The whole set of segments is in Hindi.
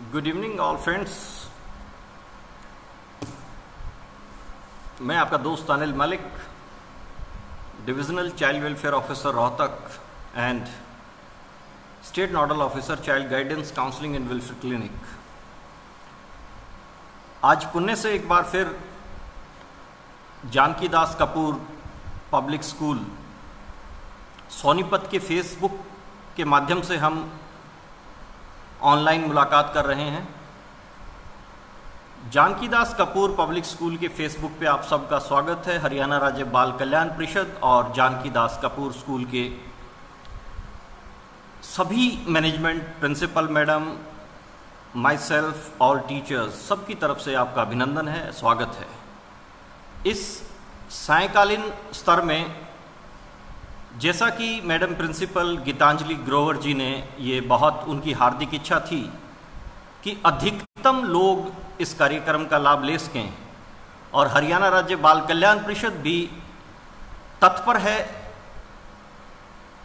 Good evening all friends. मैं आपका दोस्त Anil Malik, divisional child welfare officer Rohtak and state nodal officer child guidance counselling and welfare clinic. आज पुणे से एक बार फिर जानकी दास कपूर पब्लिक स्कूल सोनीपत के फेसबुक के माध्यम से हम ऑनलाइन मुलाकात कर रहे हैं। जानकी दास कपूर पब्लिक स्कूल के फेसबुक पे आप सबका स्वागत है। हरियाणा राज्य बाल कल्याण परिषद और जानकी दास कपूर स्कूल के सभी management, principal madam, myself, all teachers, सबकी तरफ से आपका अभिनंदन है, स्वागत है। इस सायंकालीन स्तर में जैसा कि मैडम प्रिंसिपल गीतांजलि ग्रोवर जी ने ये बहुत उनकी हार्दिक इच्छा थी कि अधिकतम लोग इस कार्यक्रम का लाभ ले सकें, और हरियाणा राज्य बाल कल्याण परिषद भी तत्पर है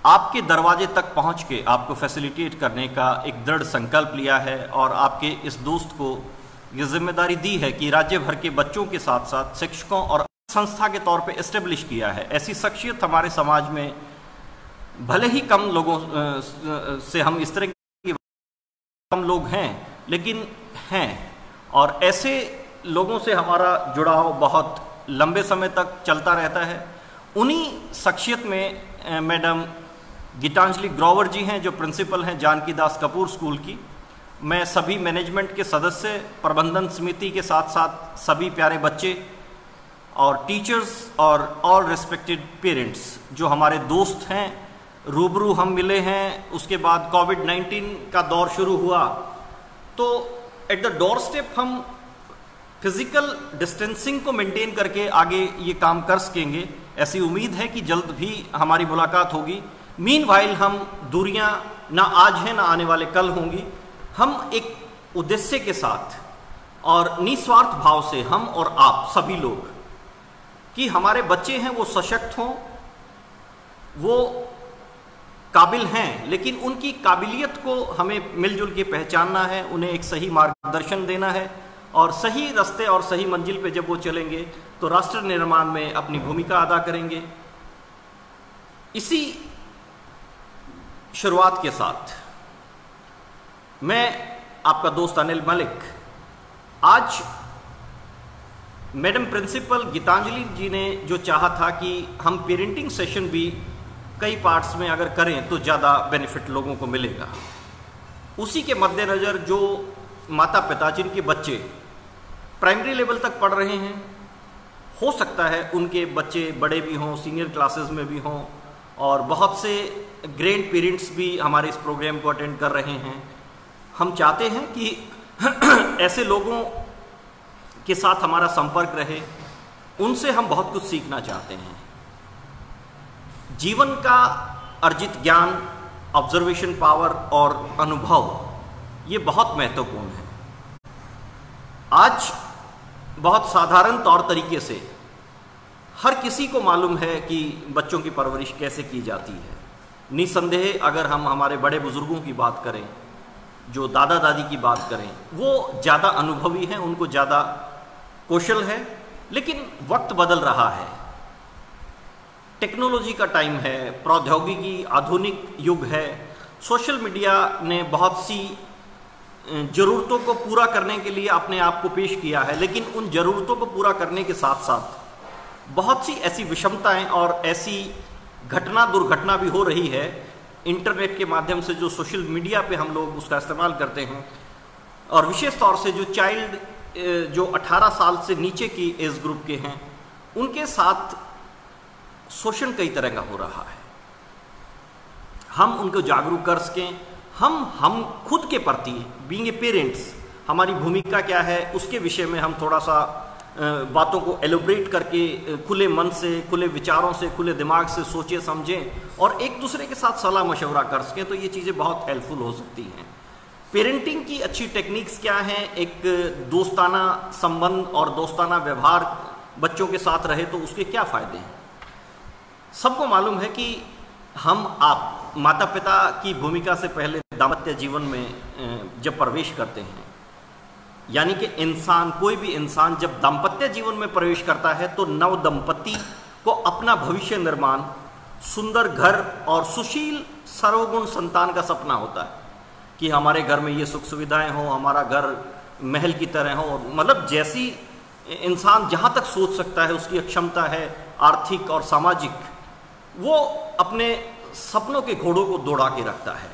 आपके दरवाजे तक पहुंच के आपको फैसिलिटेट करने का एक दृढ़ संकल्प लिया है, और आपके इस दोस्त को ये जिम्मेदारी दी है कि राज्य भर के बच्चों के साथ साथ शिक्षकों और संस्था के तौर पे एस्टेब्लिश किया है। ऐसी शख्सियत हमारे समाज में भले ही कम लोगों से हम इस तरह के कम लोग हैं, लेकिन हैं, और ऐसे लोगों से हमारा जुड़ाव बहुत लंबे समय तक चलता रहता है। उन्हीं शख्सियत में मैडम गीतांजलि ग्रोवर जी हैं, जो प्रिंसिपल हैं जानकी दास कपूर स्कूल की। मैं सभी मैनेजमेंट के सदस्य, प्रबंधन समिति के साथ साथ सभी प्यारे बच्चे और टीचर्स और ऑल रिस्पेक्टेड पेरेंट्स जो हमारे दोस्त हैं, रूबरू हम मिले हैं। उसके बाद कोविड-19 का दौर शुरू हुआ तो एट द डोर स्टेप हम फिजिकल डिस्टेंसिंग को मेंटेन करके आगे ये काम कर सकेंगे। ऐसी उम्मीद है कि जल्द भी हमारी मुलाकात होगी। मीनवाइल हम दूरियां ना आज हैं ना आने वाले कल होंगी। हम एक उद्देश्य के साथ और निस्वार्थ भाव से हम और आप सभी लोग कि हमारे बच्चे हैं वो सशक्त हों, वो काबिल हैं, लेकिन उनकी काबिलियत को हमें मिलजुल के पहचानना है, उन्हें एक सही मार्गदर्शन देना है, और सही रास्ते और सही मंजिल पे जब वो चलेंगे तो राष्ट्र निर्माण में अपनी भूमिका अदा करेंगे। इसी शुरुआत के साथ मैं आपका दोस्त अनिल मलिक आज मैडम प्रिंसिपल गीतांजलि जी ने जो चाहा था कि हम पेरेंटिंग सेशन भी कई पार्ट्स में अगर करें तो ज़्यादा बेनिफिट लोगों को मिलेगा, उसी के मद्देनज़र जो माता पिता जिनके बच्चे प्राइमरी लेवल तक पढ़ रहे हैं, हो सकता है उनके बच्चे बड़े भी हों, सीनियर क्लासेस में भी हों, और बहुत से ग्रैंड पेरेंट्स भी हमारे इस प्रोग्राम को अटेंड कर रहे हैं। हम चाहते हैं कि ऐसे लोगों के साथ हमारा संपर्क रहे, उनसे हम बहुत कुछ सीखना चाहते हैं। जीवन का अर्जित ज्ञान, ऑब्जर्वेशन पावर और अनुभव ये बहुत महत्वपूर्ण है। आज बहुत साधारण तौर तरीके से हर किसी को मालूम है कि बच्चों की परवरिश कैसे की जाती है। निसंदेह अगर हम हमारे बड़े बुजुर्गों की बात करें, जो दादा दादी की बात करें, वो ज़्यादा अनुभवी हैं, उनको ज़्यादा कौशल है, लेकिन वक्त बदल रहा है। टेक्नोलॉजी का टाइम है, प्रौद्योगिकी आधुनिक युग है। सोशल मीडिया ने बहुत सी ज़रूरतों को पूरा करने के लिए अपने आप को पेश किया है, लेकिन उन ज़रूरतों को पूरा करने के साथ साथ बहुत सी ऐसी विषमताएं और ऐसी घटना दुर्घटना भी हो रही है इंटरनेट के माध्यम से, जो सोशल मीडिया पे हम लोग उसका इस्तेमाल करते हैं, और विशेष तौर से जो चाइल्ड जो 18 साल से नीचे की एज ग्रुप के हैं, उनके साथ शोषण कई तरह का हो रहा है। हम उनको जागरूक कर सकें, हम खुद के प्रति बीइंग ए पेरेंट्स हमारी भूमिका क्या है, उसके विषय में हम थोड़ा सा बातों को एलोब्रेट करके खुले मन से, खुले विचारों से, खुले दिमाग से सोचें समझें और एक दूसरे के साथ सलाह मशवरा कर सकें, तो ये चीज़ें बहुत हेल्पफुल हो सकती हैं। पेरेंटिंग की अच्छी टेक्निक्स क्या हैं? एक दोस्ताना संबंध और दोस्ताना व्यवहार बच्चों के साथ रहे तो उसके क्या फ़ायदे हैं? सबको मालूम है कि हम आप माता पिता की भूमिका से पहले दाम्पत्य जीवन में जब प्रवेश करते हैं, यानी कि इंसान, कोई भी इंसान जब दाम्पत्य जीवन में प्रवेश करता है तो नव दंपति को अपना भविष्य निर्माण, सुंदर घर और सुशील सर्वगुण संतान का सपना होता है कि हमारे घर में ये सुख सुविधाएं हो, हमारा घर महल की तरह हो। मतलब जैसी इंसान जहाँ तक सोच सकता है, उसकी क्षमता है आर्थिक और सामाजिक, वो अपने सपनों के घोड़ों को दौड़ा के रखता है।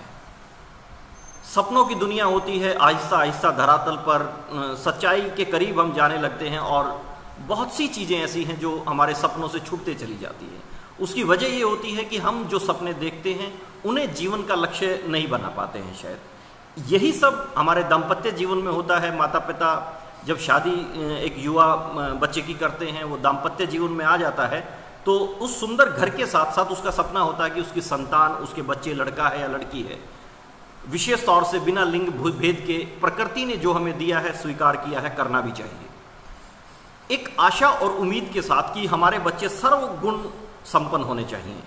सपनों की दुनिया होती है, आहिस्ता आहिस्ता धरातल पर सच्चाई के करीब हम जाने लगते हैं और बहुत सी चीज़ें ऐसी हैं जो हमारे सपनों से छूटते चली जाती है। उसकी वजह ये होती है कि हम जो सपने देखते हैं उन्हें जीवन का लक्ष्य नहीं बना पाते हैं शायद। यही सब हमारे दाम्पत्य जीवन में होता है। माता पिता जब शादी एक युवा बच्चे की करते हैं, वो दाम्पत्य जीवन में आ जाता है, तो उस सुंदर घर के साथ साथ उसका सपना होता है कि उसकी संतान, उसके बच्चे लड़का है या लड़की है, विशेष तौर से बिना लिंग भेद के प्रकृति ने जो हमें दिया है, स्वीकार किया है, करना भी चाहिए। एक आशा और उम्मीद के साथ कि हमारे बच्चे सर्वगुण संपन्न होने चाहिए।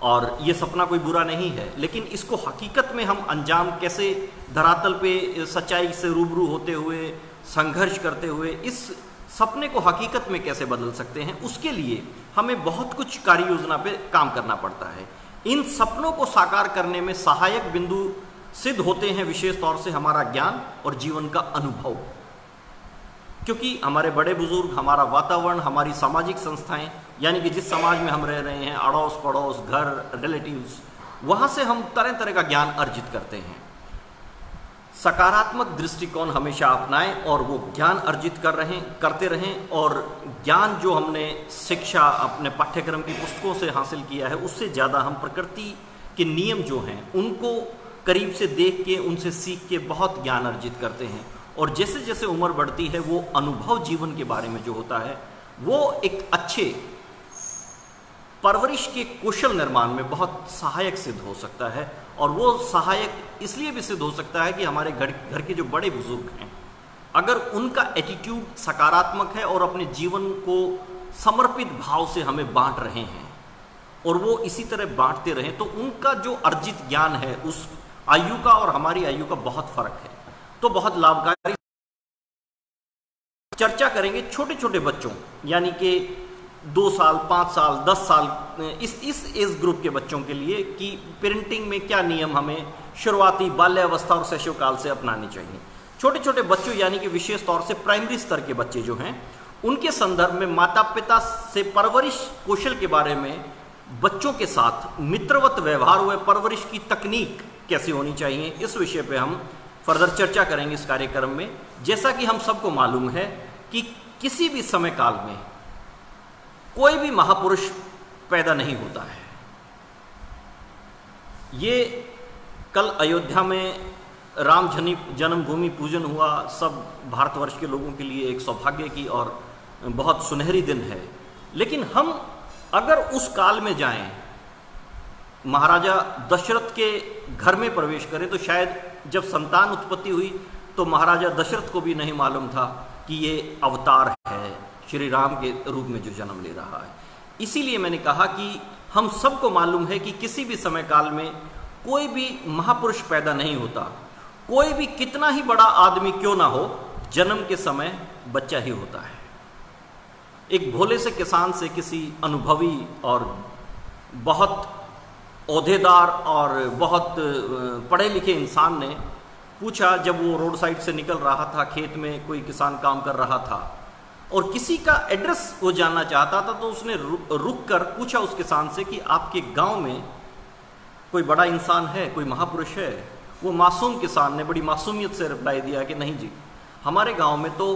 और ये सपना कोई बुरा नहीं है, लेकिन इसको हकीकत में हम अंजाम कैसे, धरातल पे सच्चाई से रूबरू होते हुए, संघर्ष करते हुए इस सपने को हकीकत में कैसे बदल सकते हैं, उसके लिए हमें बहुत कुछ कार्य योजना पे काम करना पड़ता है। इन सपनों को साकार करने में सहायक बिंदु सिद्ध होते हैं विशेष तौर से हमारा ज्ञान और जीवन का अनुभव, क्योंकि हमारे बड़े बुजुर्ग, हमारा वातावरण, हमारी सामाजिक संस्थाएं, यानी कि जिस समाज में हम रह रहे हैं, अड़ोस पड़ोस, घर, रिलेटिव्स, वहाँ से हम तरह तरह का ज्ञान अर्जित करते हैं। सकारात्मक दृष्टिकोण हमेशा अपनाएं और वो ज्ञान अर्जित करते रहें। और ज्ञान जो हमने शिक्षा अपने पाठ्यक्रम की पुस्तकों से हासिल किया है, उससे ज़्यादा हम प्रकृति के नियम जो हैं उनको करीब से देख के, उनसे सीख के बहुत ज्ञान अर्जित करते हैं। और जैसे जैसे उम्र बढ़ती है, वो अनुभव जीवन के बारे में जो होता है, वो एक अच्छे परवरिश के कौशल निर्माण में बहुत सहायक सिद्ध हो सकता है। और वो सहायक इसलिए भी सिद्ध हो सकता है कि हमारे घर के जो बड़े बुजुर्ग हैं, अगर उनका एटीट्यूड सकारात्मक है और अपने जीवन को समर्पित भाव से हमें बांट रहे हैं और वो इसी तरह बांटते रहें, तो उनका जो अर्जित ज्ञान है, उस आयु का और हमारी आयु का बहुत फर्क है, तो बहुत लाभकारी। चर्चा करेंगे छोटे छोटे बच्चों, यानी कि 2 साल, 5 साल, 10 साल, इस एज ग्रुप के बच्चों के लिए कि पेरेंटिंग में क्या नियम हमें शुरुआती बाल्यावस्था और शैशवकाल से अपनानी चाहिए। छोटे छोटे बच्चों, यानी कि विशेष तौर से प्राइमरी स्तर के बच्चे जो हैं, उनके संदर्भ में माता पिता से परवरिश कौशल के बारे में, बच्चों के साथ मित्रवत व्यवहार व परवरिश की तकनीक कैसी होनी चाहिए, इस विषय पे हम फर्दर चर्चा करेंगे इस कार्यक्रम में। जैसा कि हम सबको मालूम है कि किसी भी समय काल में कोई भी महापुरुष पैदा नहीं होता है। ये कल अयोध्या में राम जन्मभूमि पूजन हुआ, सब भारतवर्ष के लोगों के लिए एक सौभाग्य की और बहुत सुनहरी दिन है। लेकिन हम अगर उस काल में जाएं, महाराजा दशरथ के घर में प्रवेश करें, तो शायद जब संतान उत्पत्ति हुई तो महाराजा दशरथ को भी नहीं मालूम था कि ये अवतार है, श्री राम के रूप में जो जन्म ले रहा है। इसीलिए मैंने कहा कि हम सबको मालूम है कि किसी भी समय काल में कोई भी महापुरुष पैदा नहीं होता। कोई भी कितना ही बड़ा आदमी क्यों ना हो, जन्म के समय बच्चा ही होता है। एक भोले से किसान से किसी अनुभवी और बहुत ओहदेदार और बहुत पढ़े लिखे इंसान ने पूछा, जब वो रोड साइड से निकल रहा था, खेत में कोई किसान काम कर रहा था और किसी का एड्रेस वो जानना चाहता था, तो उसने रुक कर पूछा उस किसान से कि आपके गांव में कोई बड़ा इंसान है, कोई महापुरुष है? वो मासूम किसान ने बड़ी मासूमियत से रिप्लाई दिया कि नहीं जी, हमारे गांव में तो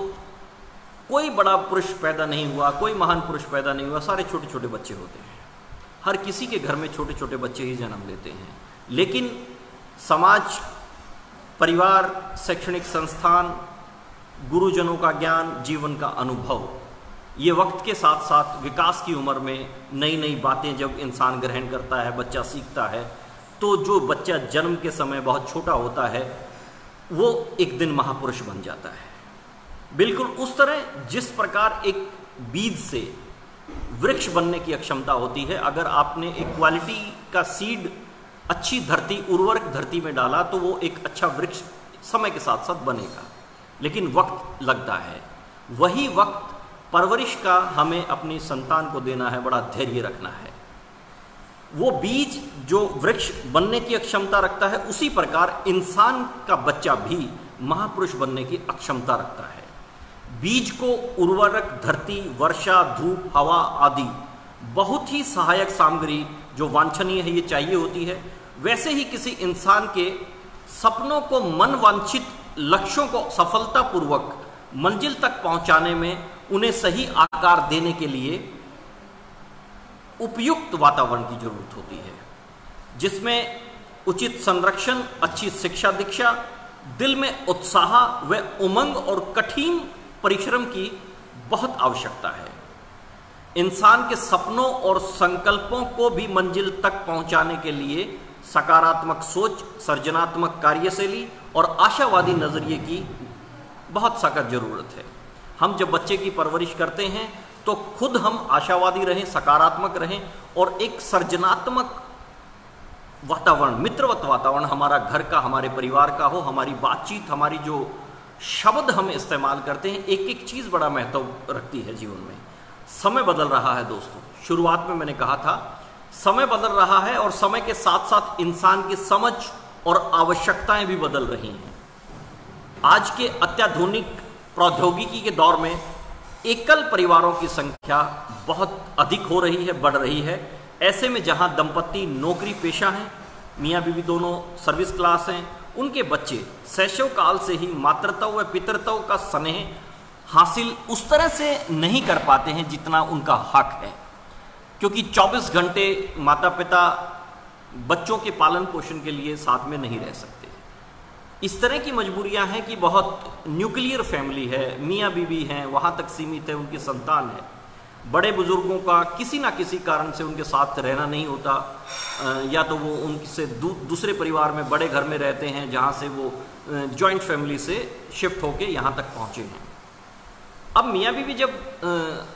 कोई बड़ा पुरुष पैदा नहीं हुआ, कोई महान पुरुष पैदा नहीं हुआ, सारे छोटे छोटे बच्चे होते हैं। हर किसी के घर में छोटे छोटे बच्चे ही जन्म लेते हैं। लेकिन समाज, परिवार, शैक्षणिक संस्थान, गुरुजनों का ज्ञान, जीवन का अनुभव, ये वक्त के साथ साथ विकास की उम्र में नई नई बातें जब इंसान ग्रहण करता है, बच्चा सीखता है, तो जो बच्चा जन्म के समय बहुत छोटा होता है, वो एक दिन महापुरुष बन जाता है। बिल्कुल उस तरह जिस प्रकार एक बीज से वृक्ष बनने की क्षमता होती है, अगर आपने एक क्वालिटी का सीड अच्छी धरती, उर्वरक धरती में डाला तो वो एक अच्छा वृक्ष समय के साथ साथ बनेगा, लेकिन वक्त लगता है। वही वक्त परवरिश का हमें अपनी संतान को देना है, बड़ा धैर्य रखना है। वो बीज जो वृक्ष बनने की अक्षमता रखता है, उसी प्रकार इंसान का बच्चा भी महापुरुष बनने की अक्षमता रखता है। बीज को उर्वरक धरती, वर्षा, धूप, हवा आदि बहुत ही सहायक सामग्री जो वांछनीय है ये चाहिए होती है। वैसे ही किसी इंसान के सपनों को, मन वांछित लक्ष्यों को सफलतापूर्वक मंजिल तक पहुंचाने में उन्हें सही आकार देने के लिए उपयुक्त वातावरण की जरूरत होती है, जिसमें उचित संरक्षण, अच्छी शिक्षा दीक्षा, दिल में उत्साह व उमंग और कठिन परिश्रम की बहुत आवश्यकता है। इंसान के सपनों और संकल्पों को भी मंजिल तक पहुंचाने के लिए सकारात्मक सोच, सृजनात्मक कार्यशैली और आशावादी नजरिए की बहुत सख्त जरूरत है। हम जब बच्चे की परवरिश करते हैं तो खुद हम आशावादी रहें, सकारात्मक रहें और एक सृजनात्मक वातावरण, मित्रवत वातावरण हमारा घर का, हमारे परिवार का हो। हमारी बातचीत, हमारी जो शब्द हम इस्तेमाल करते हैं, एक एक चीज़ बड़ा महत्व रखती है जीवन में। समय बदल रहा है दोस्तों, शुरुआत में मैंने कहा था समय बदल रहा है और समय के साथ साथ इंसान की समझ और आवश्यकताएं भी बदल रही हैं। आज के अत्याधुनिक प्रौद्योगिकी के दौर में एकल परिवारों की संख्या बहुत अधिक हो रही है, बढ़ रही है। ऐसे में जहां दंपति नौकरी पेशा हैं, मियाँ बीवी दोनों सर्विस क्लास हैं, उनके बच्चे शैशव काल से ही मातृत्व व पितृत्व का स्नेह हासिल उस तरह से नहीं कर पाते हैं जितना उनका हक है, क्योंकि 24 घंटे माता पिता बच्चों के पालन पोषण के लिए साथ में नहीं रह सकते। इस तरह की मजबूरियां हैं कि बहुत न्यूक्लियर फैमिली है, मियाँ बीवी हैं, वहाँ तक सीमित है, उनकी संतान है। बड़े बुजुर्गों का किसी ना किसी कारण से उनके साथ रहना नहीं होता, या तो वो उनसे दूसरे परिवार में, बड़े घर में रहते हैं जहाँ से वो जॉइंट फैमिली से शिफ्ट होके यहाँ तक पहुँचे हैं। अब मियाँ बीवी जब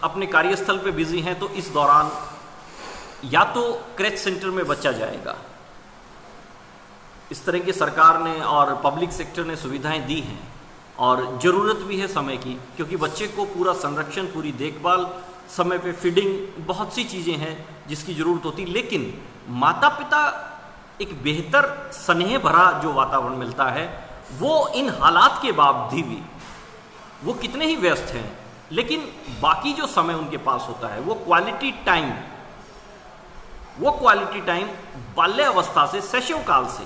अपने कार्यस्थल पे बिजी हैं तो इस दौरान या तो क्रैच सेंटर में बच्चा जाएगा, इस तरह की सरकार ने और पब्लिक सेक्टर ने सुविधाएं दी हैं और ज़रूरत भी है समय की, क्योंकि बच्चे को पूरा संरक्षण, पूरी देखभाल, समय पे फीडिंग, बहुत सी चीज़ें हैं जिसकी ज़रूरत होती। लेकिन माता पिता एक बेहतर स्नेह भरा जो वातावरण मिलता है, वो इन हालात के बावजूद भी वो कितने ही व्यस्त हैं, लेकिन बाकी जो समय उनके पास होता है वो क्वालिटी टाइम बाल्यावस्था से, शैशव काल से,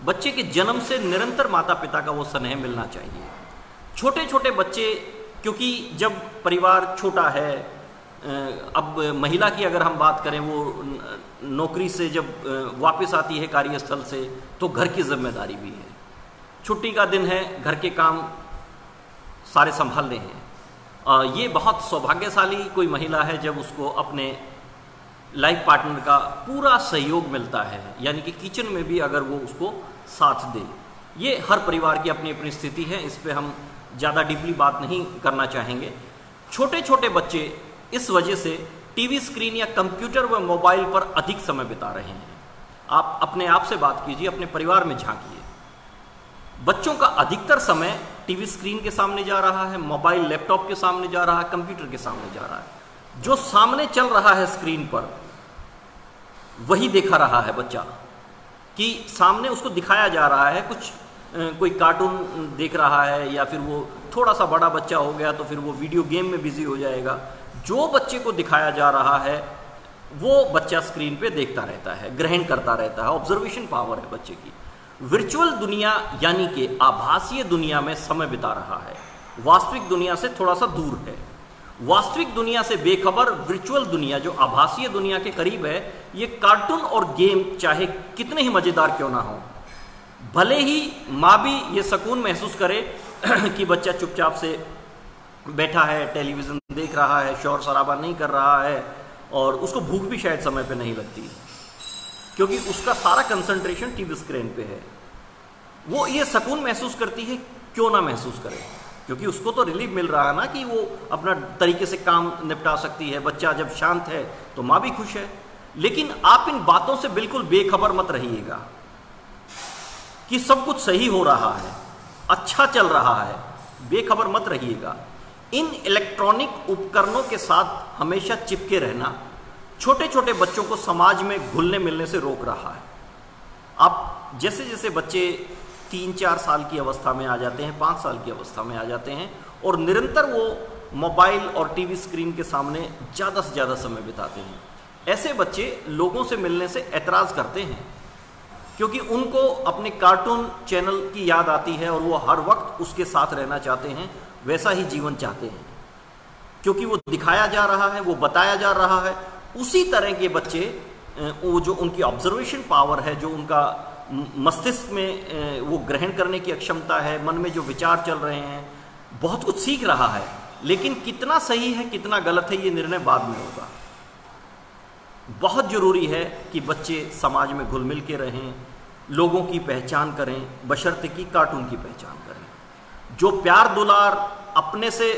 बच्चे के जन्म से निरंतर माता पिता का वो स्नेह मिलना चाहिए। छोटे छोटे बच्चे, क्योंकि जब परिवार छोटा है, अब महिला की अगर हम बात करें, वो नौकरी से जब वापस आती है कार्यस्थल से तो घर की जिम्मेदारी भी है, छुट्टी का दिन है, घर के काम सारे संभालने हैं। ये बहुत सौभाग्यशाली कोई महिला है जब उसको अपने लाइफ पार्टनर का पूरा सहयोग मिलता है, यानी कि किचन में भी अगर वो उसको साथ दे। ये हर परिवार की अपनी अपनी स्थिति है, इस पे हम ज़्यादा डीपली बात नहीं करना चाहेंगे। छोटे छोटे बच्चे इस वजह से टीवी स्क्रीन या कंप्यूटर व मोबाइल पर अधिक समय बिता रहे हैं। आप अपने आप से बात कीजिए, अपने परिवार में झांकिए। बच्चों का अधिकतर समय टीवी स्क्रीन के सामने जा रहा है, मोबाइल लैपटॉप के सामने जा रहा है, कंप्यूटर के सामने जा रहा है। जो सामने चल रहा है स्क्रीन पर वही देखा रहा है बच्चा, कि सामने उसको दिखाया जा रहा है कुछ, कोई कार्टून देख रहा है, या फिर वो थोड़ा सा बड़ा बच्चा हो गया तो फिर वो वीडियो गेम में बिजी हो जाएगा। जो बच्चे को दिखाया जा रहा है वो बच्चा स्क्रीन पे देखता रहता है, ग्रहण करता रहता है। ऑब्जर्वेशन पावर है बच्चे की। वर्चुअल दुनिया यानी कि आभासीय दुनिया में समय बिता रहा है, वास्तविक दुनिया से थोड़ा सा दूर है। वास्तविक दुनिया से बेखबर वर्चुअल दुनिया जो आभासीय दुनिया के करीब है, ये कार्टून और गेम चाहे कितने ही मजेदार क्यों ना हो, भले ही माँ भी ये सुकून महसूस करे कि बच्चा चुपचाप से बैठा है, टेलीविज़न देख रहा है, शोर शराबा नहीं कर रहा है, और उसको भूख भी शायद समय पे नहीं लगती है, क्योंकि उसका सारा कंसंट्रेशन टीवी स्क्रीन पे है। वो ये सुकून महसूस करती है, क्यों ना महसूस करे, क्योंकि उसको तो रिलीफ मिल रहा है ना, कि वो अपना तरीके से काम निपटा सकती है। बच्चा जब शांत है तो माँ भी खुश है। लेकिन आप इन बातों से बिल्कुल बेखबर मत रहिएगा कि सब कुछ सही हो रहा है, अच्छा चल रहा है। बेखबर मत रहिएगा। इन इलेक्ट्रॉनिक उपकरणों के साथ हमेशा चिपके रहना छोटे छोटे बच्चों को समाज में घुलने मिलने से रोक रहा है। आप जैसे जैसे बच्चे 3-4 साल की अवस्था में आ जाते हैं, 5 साल की अवस्था में आ जाते हैं और निरंतर वो मोबाइल और टीवी स्क्रीन के सामने ज़्यादा से ज़्यादा समय बिताते हैं, ऐसे बच्चे लोगों से मिलने से ऐतराज़ करते हैं क्योंकि उनको अपने कार्टून चैनल की याद आती है और वो हर वक्त उसके साथ रहना चाहते हैं, वैसा ही जीवन चाहते हैं क्योंकि वो दिखाया जा रहा है, वो बताया जा रहा है। उसी तरह के बच्चे, वो जो उनकी ऑब्जर्वेशन पावर है, जो उनका मस्तिष्क में वो ग्रहण करने की अक्षमता है, मन में जो विचार चल रहे हैं, बहुत कुछ सीख रहा है, लेकिन कितना सही है कितना गलत है ये निर्णय बाद में होगा। बहुत जरूरी है कि बच्चे समाज में घुल मिल के रहें, लोगों की पहचान करें, बशर्ते कि कार्टून की पहचान करें। जो प्यार दुलार, अपने से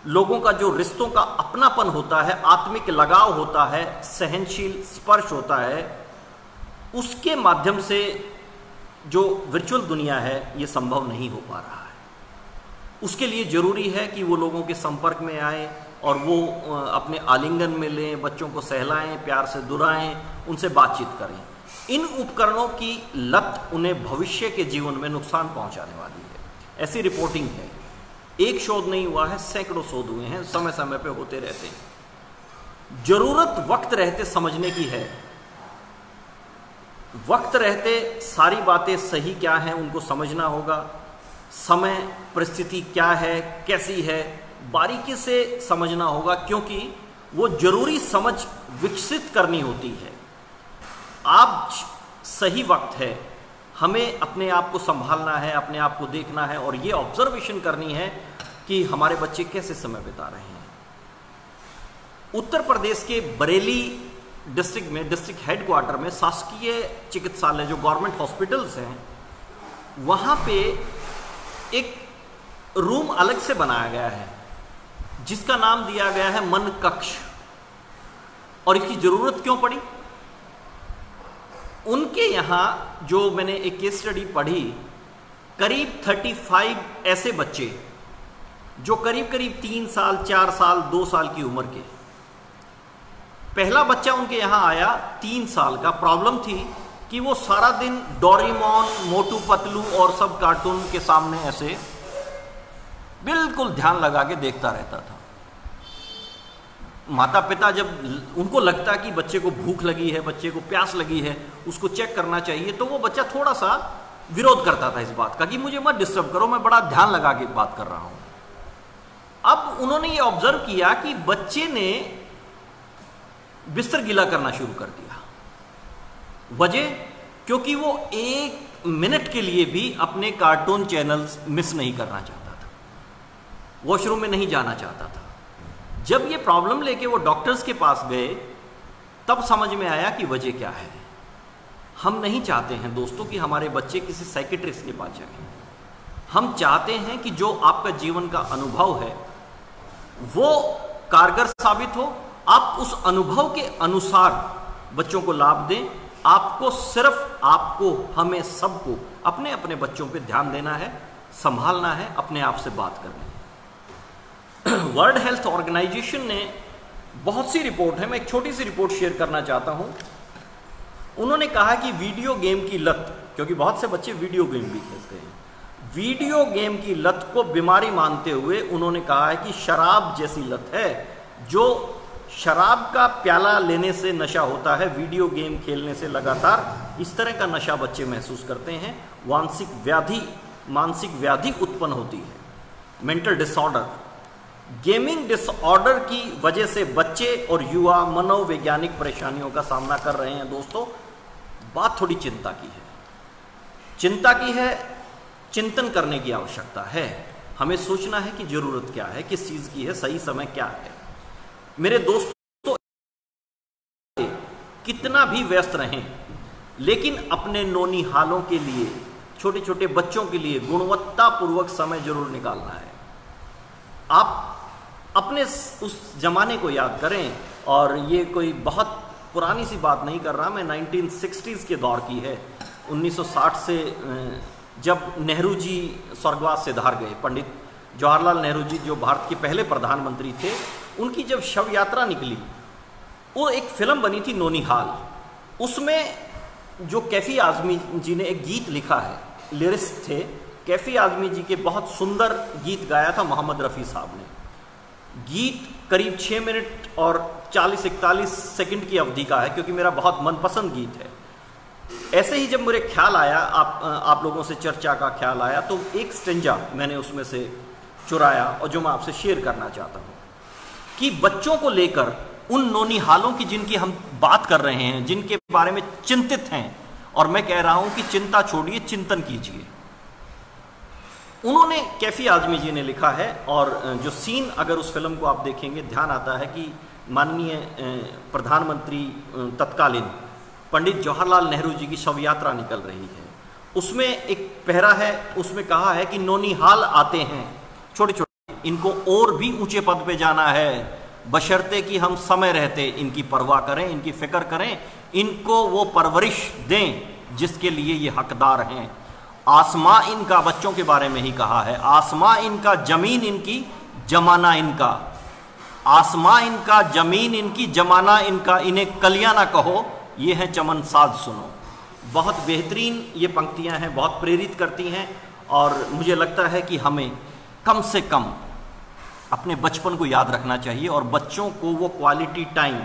लोगों का जो रिश्तों का अपनापन होता है, आत्मिक लगाव होता है, सहनशील स्पर्श होता है, उसके माध्यम से जो वर्चुअल दुनिया है ये संभव नहीं हो पा रहा है। उसके लिए जरूरी है कि वो लोगों के संपर्क में आए और वो अपने आलिंगन में लें, बच्चों को सहलाएं, प्यार से दुलाएं, उनसे बातचीत करें। इन उपकरणों की लत उन्हें भविष्य के जीवन में नुकसान पहुंचाने वाली है, ऐसी रिपोर्टिंग है। एक शोध नहीं हुआ है, सैकड़ों शोध हुए हैं, समय समय पे होते रहते हैं। जरूरत वक्त रहते समझने की है, वक्त रहते सारी बातें सही क्या हैं उनको समझना होगा। समय परिस्थिति क्या है, कैसी है, बारीकी से समझना होगा क्योंकि वो जरूरी समझ विकसित करनी होती है। आज सही वक्त है, हमें अपने आप को संभालना है, अपने आप को देखना है और ये ऑब्जर्वेशन करनी है कि हमारे बच्चे कैसे समय बिता रहे हैं। उत्तर प्रदेश के बरेली डिस्ट्रिक्ट में, डिस्ट्रिक्ट हेडक्वार्टर में शासकीय चिकित्सालय जो गवर्नमेंट हॉस्पिटल्स हैं, वहाँ पे एक रूम अलग से बनाया गया है जिसका नाम दिया गया है मन कक्ष। और इसकी जरूरत क्यों पड़ी? उनके यहां जो मैंने एक केस स्टडी पढ़ी, करीब 35 ऐसे बच्चे जो करीब करीब 3 साल, 4 साल, 2 साल की उम्र के। पहला बच्चा उनके यहां आया 3 साल का। प्रॉब्लम थी कि वो सारा दिन डोरेमोन, मोटू पतलू और सब कार्टून के सामने ऐसे बिल्कुल ध्यान लगा के देखता रहता था। माता पिता जब उनको लगता कि बच्चे को भूख लगी है, बच्चे को प्यास लगी है, उसको चेक करना चाहिए, तो वो बच्चा थोड़ा सा विरोध करता था इस बात का कि मुझे मत डिस्टर्ब करो, मैं बड़ा ध्यान लगा के बात कर रहा हूं। अब उन्होंने ये ऑब्जर्व किया कि बच्चे ने बिस्तर गीला करना शुरू कर दिया। वजह, क्योंकि वो 1 मिनट के लिए भी अपने कार्टून चैनल्स मिस नहीं करना चाहता था, वॉशरूम में नहीं जाना चाहता था। जब ये प्रॉब्लम लेके वो डॉक्टर्स के पास गए, तब समझ में आया कि वजह क्या है। हम नहीं चाहते हैं दोस्तों कि हमारे बच्चे किसी साइकिट्रिस्ट के पास जाएं। हम चाहते हैं कि जो आपका जीवन का अनुभव है वो कारगर साबित हो, आप उस अनुभव के अनुसार बच्चों को लाभ दें। आपको सिर्फ, आपको, हमें सबको अपने अपने बच्चों पे ध्यान देना है, संभालना है, अपने आप से बात करनी है। वर्ल्ड हेल्थ ऑर्गेनाइजेशन ने बहुत सी रिपोर्ट है, मैं एक छोटी सी रिपोर्ट शेयर करना चाहता हूं। उन्होंने कहा कि वीडियो गेम की लत, क्योंकि बहुत से बच्चे वीडियो गेम भी खेलते हैं, वीडियो गेम की लत को बीमारी मानते हुए उन्होंने कहा है कि शराब जैसी लत है। जो शराब का प्याला लेने से नशा होता है, वीडियो गेम खेलने से लगातार इस तरह का नशा बच्चे महसूस करते हैं। मानसिक व्याधि उत्पन्न होती है, मेंटल डिसऑर्डर। गेमिंग डिसऑर्डर की वजह से बच्चे और युवा मनोवैज्ञानिक परेशानियों का सामना कर रहे हैं। दोस्तों, बात थोड़ी चिंता की है, चिंतन करने की आवश्यकता है। हमें सोचना है कि जरूरत क्या है, किस चीज की है, सही समय क्या है। मेरे दोस्तों, कितना भी व्यस्त रहें, लेकिन अपने नौनिहालों के लिए, छोटे छोटे बच्चों के लिए गुणवत्तापूर्वक समय जरूर निकालना है। आप अपने उस जमाने को याद करें, और ये कोई बहुत पुरानी सी बात नहीं कर रहा मैं, 1960s के दौर की है। 1960 से जब नेहरू जी स्वर्गवास से धार गए, पंडित जवाहरलाल नेहरू जी जो भारत के पहले प्रधानमंत्री थे, उनकी जब शव यात्रा निकली, वो एक फिल्म बनी थी नोनिहाल। उसमें जो कैफी आजमी जी ने एक गीत लिखा है, लिरिस्ट थे कैफी आजमी जी के, बहुत सुंदर गीत गाया था मोहम्मद रफ़ी साहब ने। गीत करीब 6 मिनट और 40-41 सेकंड की अवधि का है, क्योंकि मेरा बहुत मनपसंद गीत है। ऐसे ही जब मेरे ख्याल आया, आप लोगों से चर्चा का ख्याल आया, तो एक स्टेंजा मैंने उसमें से चुराया और जो मैं आपसे शेयर करना चाहता हूँ कि बच्चों को लेकर उन नौनिहालों की जिनकी हम बात कर रहे हैं, जिनके बारे में चिंतित हैं, और मैं कह रहा हूं कि चिंता छोड़िए, चिंतन कीजिए। उन्होंने, कैफी आजमी जी ने लिखा है, और जो सीन अगर उस फिल्म को आप देखेंगे ध्यान आता है कि माननीय प्रधानमंत्री तत्कालीन पंडित जवाहरलाल नेहरू जी की शव यात्रा निकल रही है। उसमें एक पहरा है, उसमें कहा है कि नौनिहाल आते हैं छोटे छोटे, इनको और भी ऊंचे पद पे जाना है, बशर्ते कि हम समय रहते इनकी परवाह करें, इनकी फिक्र करें, इनको वो परवरिश दें जिसके लिए ये हकदार हैं। आसमां इनका, बच्चों के बारे में ही कहा है, आसमां इनका, जमीन इनकी, जमाना इनका। आसमां इनका, जमीन इनकी, जमाना इनका, इन्हें कलियां ना कहो, ये हैं चमन साज सुनो। बहुत बेहतरीन ये पंक्तियां हैं, बहुत प्रेरित करती हैं, और मुझे लगता है कि हमें कम से कम अपने बचपन को याद रखना चाहिए और बच्चों को वो क्वालिटी टाइम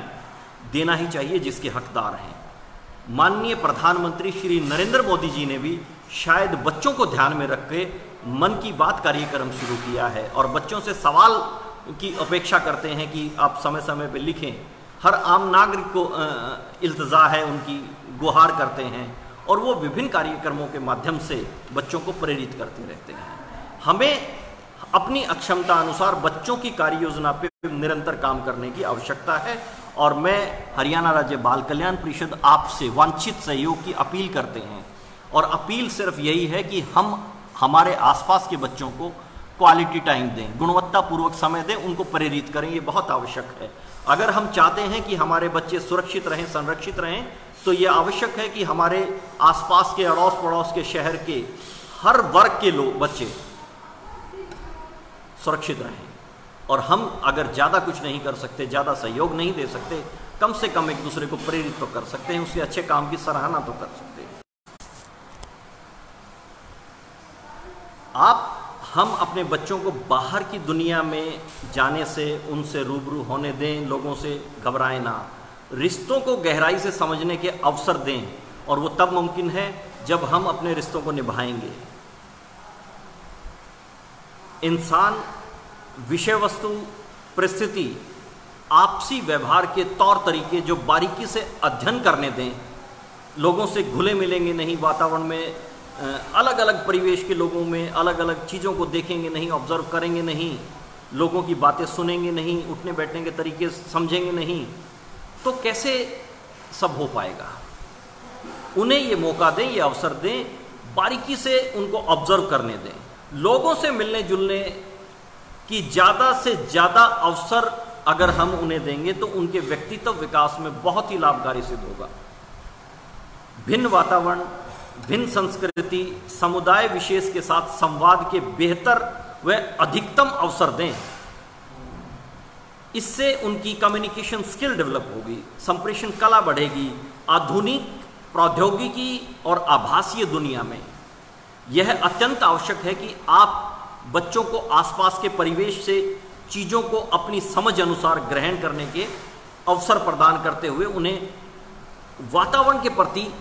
देना ही चाहिए जिसके हकदार हैं। माननीय प्रधानमंत्री श्री नरेंद्र मोदी जी ने भी शायद बच्चों को ध्यान में रख के मन की बात कार्यक्रम शुरू किया है, और बच्चों से सवाल की अपेक्षा करते हैं कि आप समय समय पर लिखें। हर आम नागरिक को इल्तजा है, उनकी गुहार करते हैं, और वो विभिन्न कार्यक्रमों के माध्यम से बच्चों को प्रेरित करते रहते हैं। हमें अपनी अक्षमता अनुसार बच्चों की कार्य योजना पर निरंतर काम करने की आवश्यकता है, और मैं हरियाणा राज्य बाल कल्याण परिषद आपसे वांछित सहयोग की अपील करते हैं। और अपील सिर्फ यही है कि हम हमारे आसपास के बच्चों को क्वालिटी टाइम दें, गुणवत्तापूर्वक समय दें, उनको प्रेरित करें, ये बहुत आवश्यक है। अगर हम चाहते हैं कि हमारे बच्चे सुरक्षित रहें, संरक्षित रहें, तो ये आवश्यक है कि हमारे आसपास के, अड़ोस पड़ोस के, शहर के हर वर्ग के लोग, बच्चे सुरक्षित रहें। और हम अगर ज़्यादा कुछ नहीं कर सकते, ज़्यादा सहयोग नहीं दे सकते, कम से कम एक दूसरे को प्रेरित तो कर सकते हैं, उसके अच्छे काम की सराहना तो कर सकते हैं। हम अपने बच्चों को बाहर की दुनिया में जाने से, उनसे रूबरू होने दें, लोगों से घबराएं ना, रिश्तों को गहराई से समझने के अवसर दें, और वो तब मुमकिन है जब हम अपने रिश्तों को निभाएंगे। इंसान, विषय वस्तु, परिस्थिति, आपसी व्यवहार के तौर तरीके जो बारीकी से अध्ययन करने दें, लोगों से घुले मिलेंगे नहीं, वातावरण में अलग अलग परिवेश के लोगों में अलग अलग चीज़ों को देखेंगे नहीं, ऑब्जर्व करेंगे नहीं, लोगों की बातें सुनेंगे नहीं, उठने बैठने के तरीके समझेंगे नहीं, तो कैसे सब हो पाएगा। उन्हें ये मौका दें, ये अवसर दें, बारीकी से उनको ऑब्जर्व करने दें, लोगों से मिलने जुलने की ज़्यादा से ज़्यादा अवसर अगर हम उन्हें देंगे तो उनके व्यक्तित्व विकास में बहुत ही लाभकारी सिद्ध होगा। भिन्न वातावरण, भिन्न संस्कृति, समुदाय विशेष के साथ संवाद के बेहतर व अधिकतम अवसर दें। इससे उनकी कम्युनिकेशन स्किल डेवलप होगी, संप्रेषण कला बढ़ेगी। आधुनिक प्रौद्योगिकी और आभासीय दुनिया में यह अत्यंत आवश्यक है कि आप बच्चों को आसपास के परिवेश से चीज़ों को अपनी समझ अनुसार ग्रहण करने के अवसर प्रदान करते हुए उन्हें वातावरण के प्रति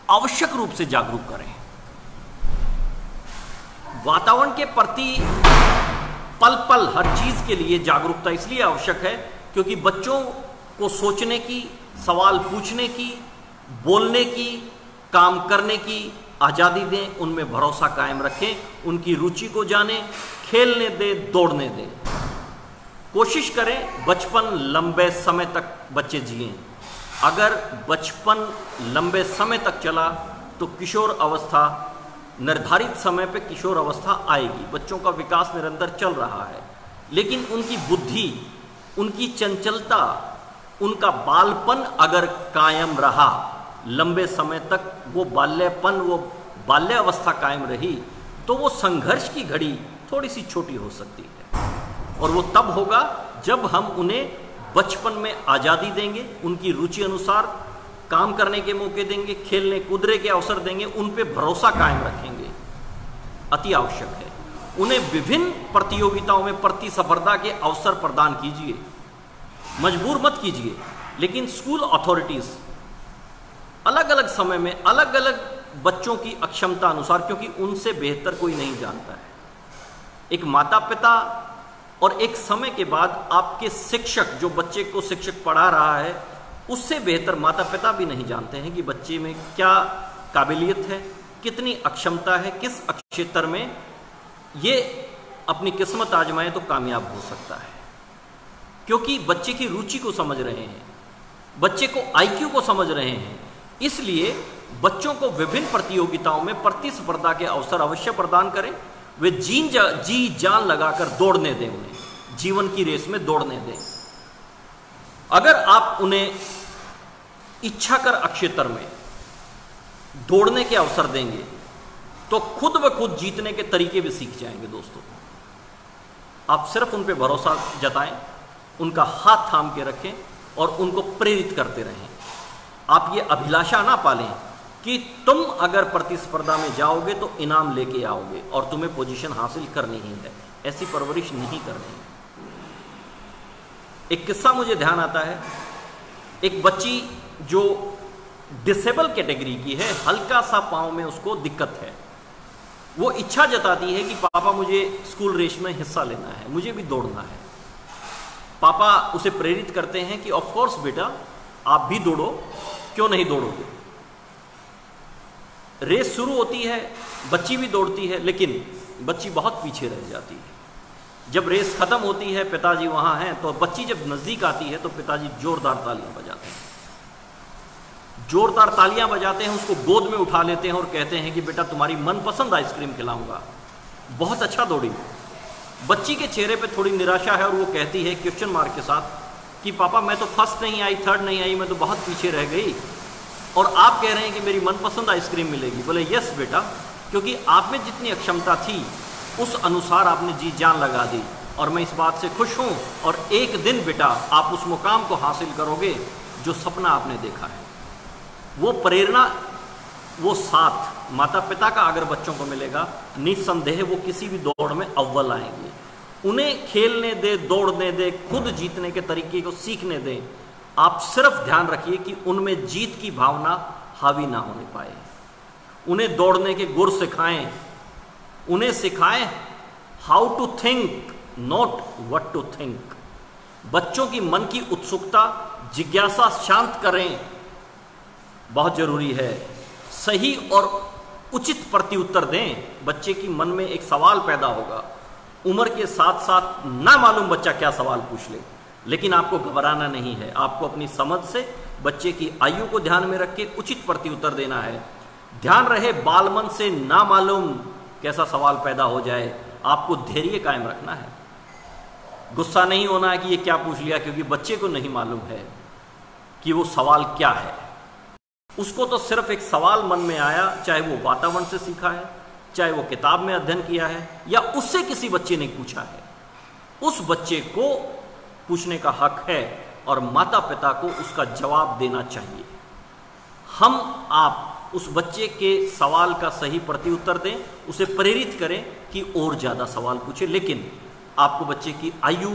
आवश्यक रूप से जागरूक करें। वातावरण के प्रति पल पल हर चीज के लिए जागरूकता इसलिए आवश्यक है क्योंकि बच्चों को सोचने की, सवाल पूछने की, बोलने की, काम करने की आज़ादी दें, उनमें भरोसा कायम रखें, उनकी रुचि को जानें, खेलने दें, दौड़ने दें। कोशिश करें बचपन लंबे समय तक बच्चे जिएं। अगर बचपन लंबे समय तक चला तो किशोर अवस्था, निर्धारित समय पे किशोर अवस्था आएगी। बच्चों का विकास निरंतर चल रहा है, लेकिन उनकी बुद्धि, उनकी चंचलता, उनका बालपन अगर कायम रहा, लंबे समय तक वो बाल्यपन, वो बाल्यावस्था कायम रही, तो वो संघर्ष की घड़ी थोड़ी सी छोटी हो सकती है। और वो तब होगा जब हम उन्हें बचपन में आज़ादी देंगे, उनकी रुचि अनुसार काम करने के मौके देंगे, खेलने कूदने के अवसर देंगे, उन पे भरोसा कायम रखेंगे। अति आवश्यक है। उन्हें विभिन्न प्रतियोगिताओं में प्रतिस्पर्धा के अवसर प्रदान कीजिए, मजबूर मत कीजिए। लेकिन स्कूल अथॉरिटीज अलग अलग समय में अलग अलग बच्चों की अक्षमता अनुसार, क्योंकि उनसे बेहतर कोई नहीं जानता है, एक माता पिता और एक समय के बाद आपके शिक्षक, जो बच्चे को शिक्षक पढ़ा रहा है, उससे बेहतर माता पिता भी नहीं जानते हैं कि बच्चे में क्या काबिलियत है, कितनी अक्षमता है, किस क्षेत्र में ये अपनी किस्मत आजमाए तो कामयाब हो सकता है। क्योंकि बच्चे की रुचि को समझ रहे हैं, बच्चे को आईक्यू को समझ रहे हैं, इसलिए बच्चों को विभिन्न प्रतियोगिताओं में प्रतिस्पर्धा के अवसर अवश्य प्रदान करें। वे जी जान लगाकर दौड़ने दें, उन्हें जीवन की रेस में दौड़ने दें। अगर आप उन्हें इच्छा कर क्षेत्र में दौड़ने के अवसर देंगे तो खुद ब खुद जीतने के तरीके भी सीख जाएंगे। दोस्तों, आप सिर्फ उन पे भरोसा जताएं, उनका हाथ थाम के रखें और उनको प्रेरित करते रहें। आप ये अभिलाषा ना पालें कि तुम अगर प्रतिस्पर्धा में जाओगे तो इनाम लेके आओगे और तुम्हें पोजीशन हासिल करनी ही है। ऐसी परवरिश नहीं करनी है। एक किस्सा मुझे ध्यान आता है। एक बच्ची जो डिसेबल कैटेगरी की है, हल्का सा पांव में उसको दिक्कत है, वो इच्छा जताती है कि पापा मुझे स्कूल रेस में हिस्सा लेना है, मुझे भी दौड़ना है। पापा उसे प्रेरित करते हैं कि ऑफ कोर्स बेटा, आप भी दौड़ो, क्यों नहीं दौड़ोगे। रेस शुरू होती है, बच्ची भी दौड़ती है, लेकिन बच्ची बहुत पीछे रह जाती है। जब रेस खत्म होती है, पिताजी वहां हैं, तो बच्ची जब नजदीक आती है तो पिताजी जोरदार तालियां बजाते हैं। जोरदार तालियां बजाते हैं, उसको गोद में उठा लेते हैं और कहते हैं कि बेटा तुम्हारी मनपसंद आइसक्रीम खिलाऊंगा। बहुत अच्छा दौड़ी। बच्ची के चेहरे पे थोड़ी निराशा है और वो कहती है क्वेश्चन मार्क के साथ कि पापा मैं तो फर्स्ट नहीं आई, थर्ड नहीं आई, मैं तो बहुत पीछे रह गई और आप कह रहे हैं कि मेरी मनपसंद आइसक्रीम मिलेगी। बोले यस बेटा, क्योंकि आप में जितनी अक्षमता थी उस अनुसार आपने जी जान लगा दी और मैं इस बात से खुश हूं। और एक दिन बेटा आप उस मुकाम को हासिल करोगे जो सपना आपने देखा है। वो प्रेरणा, वो साथ माता पिता का अगर बच्चों को मिलेगा, निस्संदेह वो किसी भी दौड़ में अव्वल आएंगे। उन्हें खेलने दे, दौड़ने दे, खुद जीतने के तरीके को सीखने दें। आप सिर्फ ध्यान रखिए कि उनमें जीत की भावना हावी ना होने पाए। उन्हें दौड़ने के गुर सिखाएं, उन्हें सिखाएं how to think, not what to think. बच्चों की मन की उत्सुकता, जिज्ञासा शांत करें, बहुत जरूरी है। सही और उचित प्रत्युत्तर दें। बच्चे की मन में एक सवाल पैदा होगा, उम्र के साथ साथ ना मालूम बच्चा क्या सवाल पूछ ले, लेकिन आपको घबराना नहीं है। आपको अपनी समझ से बच्चे की आयु को ध्यान में रख के उचित प्रत्युत्तर देना है। ध्यान रहे बालमन से ना मालूम कैसा सवाल पैदा हो जाए, आपको धैर्य कायम रखना है। गुस्सा नहीं होना है कि ये क्या पूछ लिया, क्योंकि बच्चे को नहीं मालूम है कि वो सवाल क्या है। उसको तो सिर्फ एक सवाल मन में आया, चाहे वो वातावरण से सीखा है, चाहे वो किताब में अध्ययन किया है, या उससे किसी बच्चे ने पूछा है। उस बच्चे को पूछने का हक है और माता पिता को उसका जवाब देना चाहिए। हम आप उस बच्चे के सवाल का सही प्रत्युत्तर दें, उसे प्रेरित करें कि और ज्यादा सवाल पूछे, लेकिन आपको बच्चे की आयु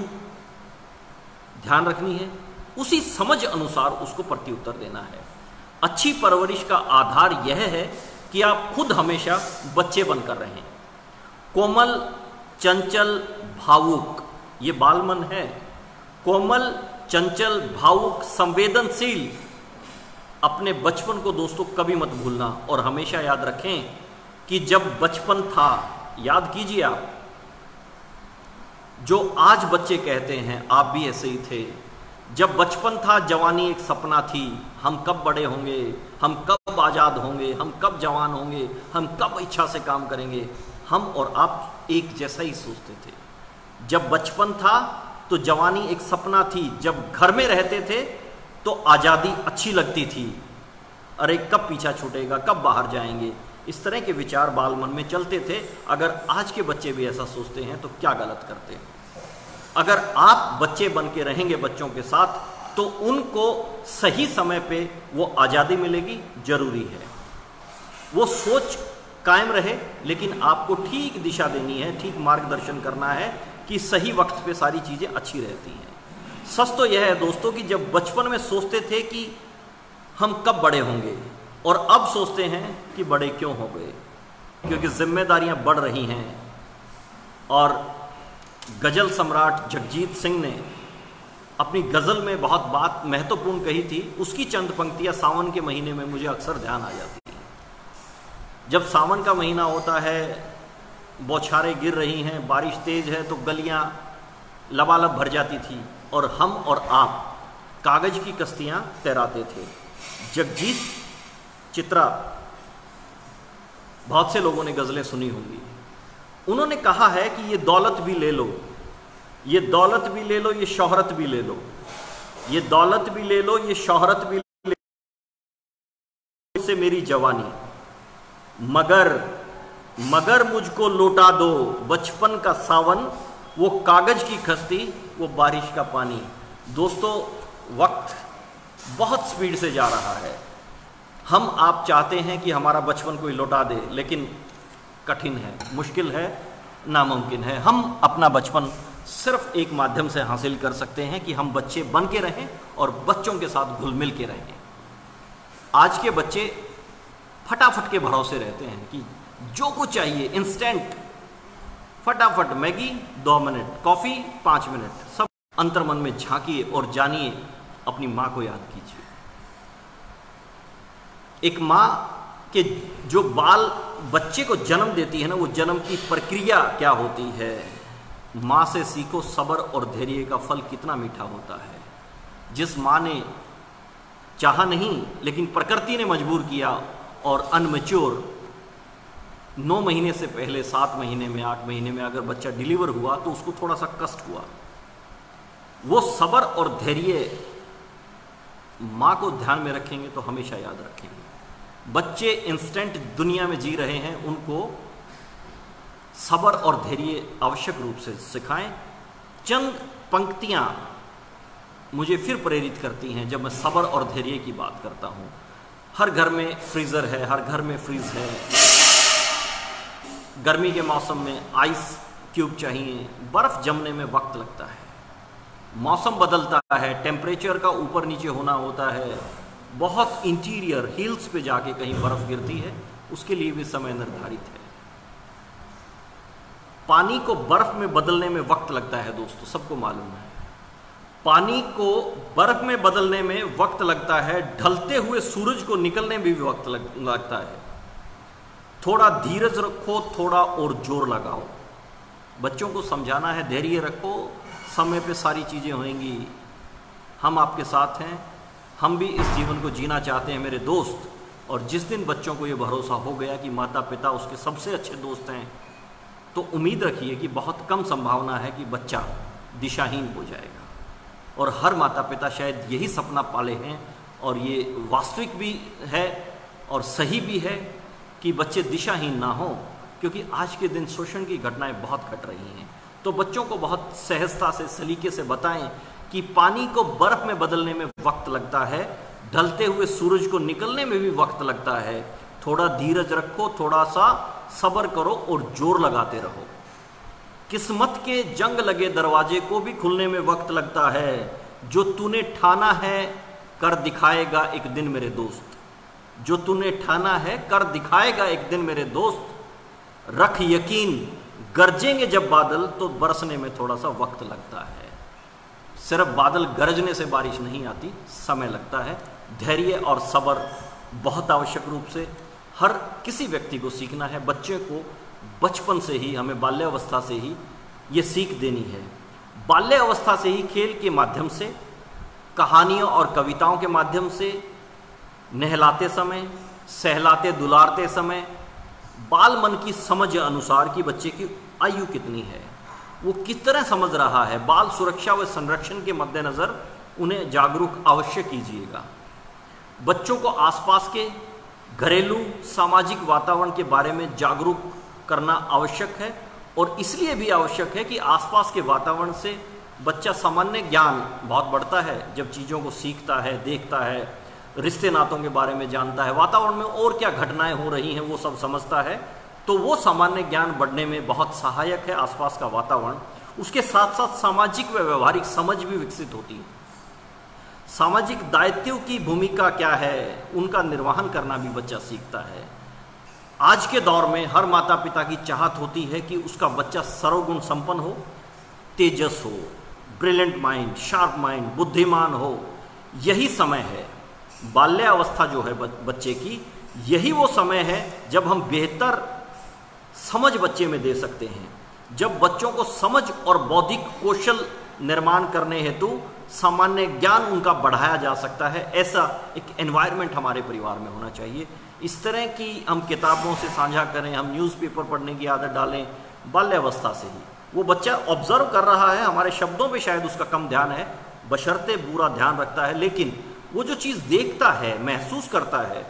ध्यान रखनी है, उसी समझ अनुसार उसको प्रत्युत्तर देना है। अच्छी परवरिश का आधार यह है कि आप खुद हमेशा बच्चे बनकर रहें। कोमल, चंचल, भावुक, ये बालमन है। कोमल, चंचल, भावुक, संवेदनशील। अपने बचपन को दोस्तों कभी मत भूलना और हमेशा याद रखें कि जब बचपन था, याद कीजिए आप, जो आज बच्चे कहते हैं आप भी ऐसे ही थे। जब बचपन था, जवानी एक सपना थी, हम कब बड़े होंगे, हम कब आज़ाद होंगे, हम कब जवान होंगे, हम कब इच्छा से काम करेंगे। हम और आप एक जैसा ही सोचते थे। जब बचपन था तो जवानी एक सपना थी। जब घर में रहते थे तो आज़ादी अच्छी लगती थी, अरे कब पीछा छूटेगा, कब बाहर जाएंगे, इस तरह के विचार बाल मन में चलते थे। अगर आज के बच्चे भी ऐसा सोचते हैं तो क्या गलत करते हैं। अगर आप बच्चे बन के रहेंगे बच्चों के साथ तो उनको सही समय पे वो आज़ादी मिलेगी, जरूरी है। वो सोच कायम रहे, लेकिन आपको ठीक दिशा देनी है, ठीक मार्गदर्शन करना है कि सही वक्त पे सारी चीज़ें अच्छी रहती हैं। सच तो यह है दोस्तों कि जब बचपन में सोचते थे कि हम कब बड़े होंगे, और अब सोचते हैं कि बड़े क्यों हो गए, क्योंकि जिम्मेदारियां बढ़ रही हैं। और गज़ल सम्राट जगजीत सिंह ने अपनी गज़ल में बहुत बात महत्वपूर्ण कही थी। उसकी चंद पंक्तियां सावन के महीने में मुझे अक्सर ध्यान आ जाती हैं। जब सावन का महीना होता है, बौछारें गिर रही हैं, बारिश तेज है, तो गलियां लबालब भर जाती थी और हम और आप कागज की कश्तियां तैराते थे। जगजीत चित्रा, बहुत से लोगों ने गज़लें सुनी होंगी। उन्होंने कहा है कि ये दौलत भी ले लो, ये दौलत भी ले लो, ये शोहरत भी ले लो, ये दौलत भी ले लो, ये शोहरत भी ले लो, से मेरी जवानी, मगर मुझको लौटा दो बचपन का सावन, वो कागज की कश्ती, वो बारिश का पानी। दोस्तों, वक्त बहुत स्पीड से जा रहा है। हम आप चाहते हैं कि हमारा बचपन कोई लौटा दे, लेकिन कठिन है, मुश्किल है, नामुमकिन है। हम अपना बचपन सिर्फ एक माध्यम से हासिल कर सकते हैं कि हम बच्चे बन के रहें और बच्चों के साथ घुल मिल के रहें। आज के बच्चे फटाफट के भरोसे रहते हैं कि जो कुछ चाहिए इंस्टेंट, फटाफट मैगी 2 मिनट, कॉफ़ी 5 मिनट। सब अंतर्मन में झांकिए और जानिए, अपनी माँ को याद कीजिए। एक माँ के जो बाल बच्चे को जन्म देती है ना, वो जन्म की प्रक्रिया क्या होती है। माँ से सीखो सब्र और धैर्य का फल कितना मीठा होता है। जिस माँ ने चाहा नहीं लेकिन प्रकृति ने मजबूर किया और अनमेच्योर 9 महीने से पहले 7 महीने में 8 महीने में अगर बच्चा डिलीवर हुआ तो उसको थोड़ा सा कष्ट हुआ। वो सब्र और धैर्य माँ को ध्यान में रखेंगे तो हमेशा याद रखेंगे। बच्चे इंस्टेंट दुनिया में जी रहे हैं, उनको सब्र और धैर्य आवश्यक रूप से सिखाएं। चंद पंक्तियां मुझे फिर प्रेरित करती हैं जब मैं सब्र और धैर्य की बात करता हूं। हर घर में फ्रीजर है, हर घर में फ्रीज है। गर्मी के मौसम में आइस क्यूब चाहिए, बर्फ जमने में वक्त लगता है। मौसम बदलता है, टेम्परेचर का ऊपर नीचे होना होता है, बहुत इंटीरियर हिल्स पे जाके कहीं बर्फ गिरती है, उसके लिए भी समय निर्धारित है। पानी को बर्फ में बदलने में वक्त लगता है दोस्तों, सबको मालूम है। पानी को बर्फ में बदलने में वक्त लगता है, ढलते हुए सूरज को निकलने में भी वक्त लगता है। थोड़ा धीरज रखो, थोड़ा और जोर लगाओ। बच्चों को समझाना है, धैर्य रखो, समय पे सारी चीज़ें होंगी। हम आपके साथ हैं, हम भी इस जीवन को जीना चाहते हैं मेरे दोस्त। और जिस दिन बच्चों को ये भरोसा हो गया कि माता पिता उसके सबसे अच्छे दोस्त हैं, तो उम्मीद रखिए कि बहुत कम संभावना है कि बच्चा दिशाहीन हो जाएगा। और हर माता पिता शायद यही सपना पाले हैं, और ये वास्तविक भी है और सही भी है कि बच्चे दिशाहीन ना हो, क्योंकि आज के दिन शोषण की घटनाएं बहुत घट रही हैं। तो बच्चों को बहुत सहजता से, सलीके से बताएं कि पानी को बर्फ में बदलने में वक्त लगता है, ढलते हुए सूरज को निकलने में भी वक्त लगता है। थोड़ा धीरज रखो, थोड़ा सा सब्र करो और जोर लगाते रहो। किस्मत के जंग लगे दरवाजे को भी खुलने में वक्त लगता है। जो तूने ठाना है कर दिखाएगा एक दिन मेरे दोस्त, जो तूने ठाना है कर दिखाएगा एक दिन मेरे दोस्त। रख यकीन, गरजेंगे जब बादल तो बरसने में थोड़ा सा वक्त लगता है। सिर्फ बादल गरजने से बारिश नहीं आती, समय लगता है। धैर्य और सब्र बहुत आवश्यक रूप से हर किसी व्यक्ति को सीखना है। बच्चे को बचपन से ही, हमें बाल्यावस्था से ही ये सीख देनी है। बाल्यावस्था से ही खेल के माध्यम से, कहानियों और कविताओं के माध्यम से, नहलाते समय, सहलाते दुलारते समय, बाल मन की समझ अनुसार कि बच्चे की आयु कितनी है, वो किस तरह समझ रहा है, बाल सुरक्षा व संरक्षण के मद्देनज़र उन्हें जागरूक अवश्य कीजिएगा। बच्चों को आसपास के घरेलू सामाजिक वातावरण के बारे में जागरूक करना आवश्यक है, और इसलिए भी आवश्यक है कि आसपास के वातावरण से बच्चा सामान्य ज्ञान बहुत बढ़ता है। जब चीज़ों को सीखता है, देखता है, रिश्ते नातों के बारे में जानता है, वातावरण में और क्या घटनाएं हो रही हैं वो सब समझता है, तो वो सामान्य ज्ञान बढ़ने में बहुत सहायक है आसपास का वातावरण। उसके साथ साथ सामाजिक व व्यवहारिक समझ भी विकसित होती है। सामाजिक दायित्व की भूमिका क्या है, उनका निर्वहन करना भी बच्चा सीखता है। आज के दौर में हर माता पिता की चाहत होती है कि उसका बच्चा सर्वगुण संपन्न हो, तेजस हो, ब्रिलियंट माइंड, शार्प माइंड, बुद्धिमान हो। यही समय है, बाल्यावस्था जो है बच्चे की, यही वो समय है जब हम बेहतर समझ बच्चे में दे सकते हैं, जब बच्चों को समझ और बौद्धिक कौशल निर्माण करने हेतु सामान्य ज्ञान उनका बढ़ाया जा सकता है। ऐसा एक एनवायरनमेंट हमारे परिवार में होना चाहिए। इस तरह की हम किताबों से साझा करें, हम न्यूज़पेपर पढ़ने की आदत डालें बाल्यावस्था से ही। वो बच्चा ऑब्जर्व कर रहा है, हमारे शब्दों पे शायद उसका कम ध्यान है, बशर्ते पूरा ध्यान रखता है, लेकिन वो जो चीज़ देखता है, महसूस करता है,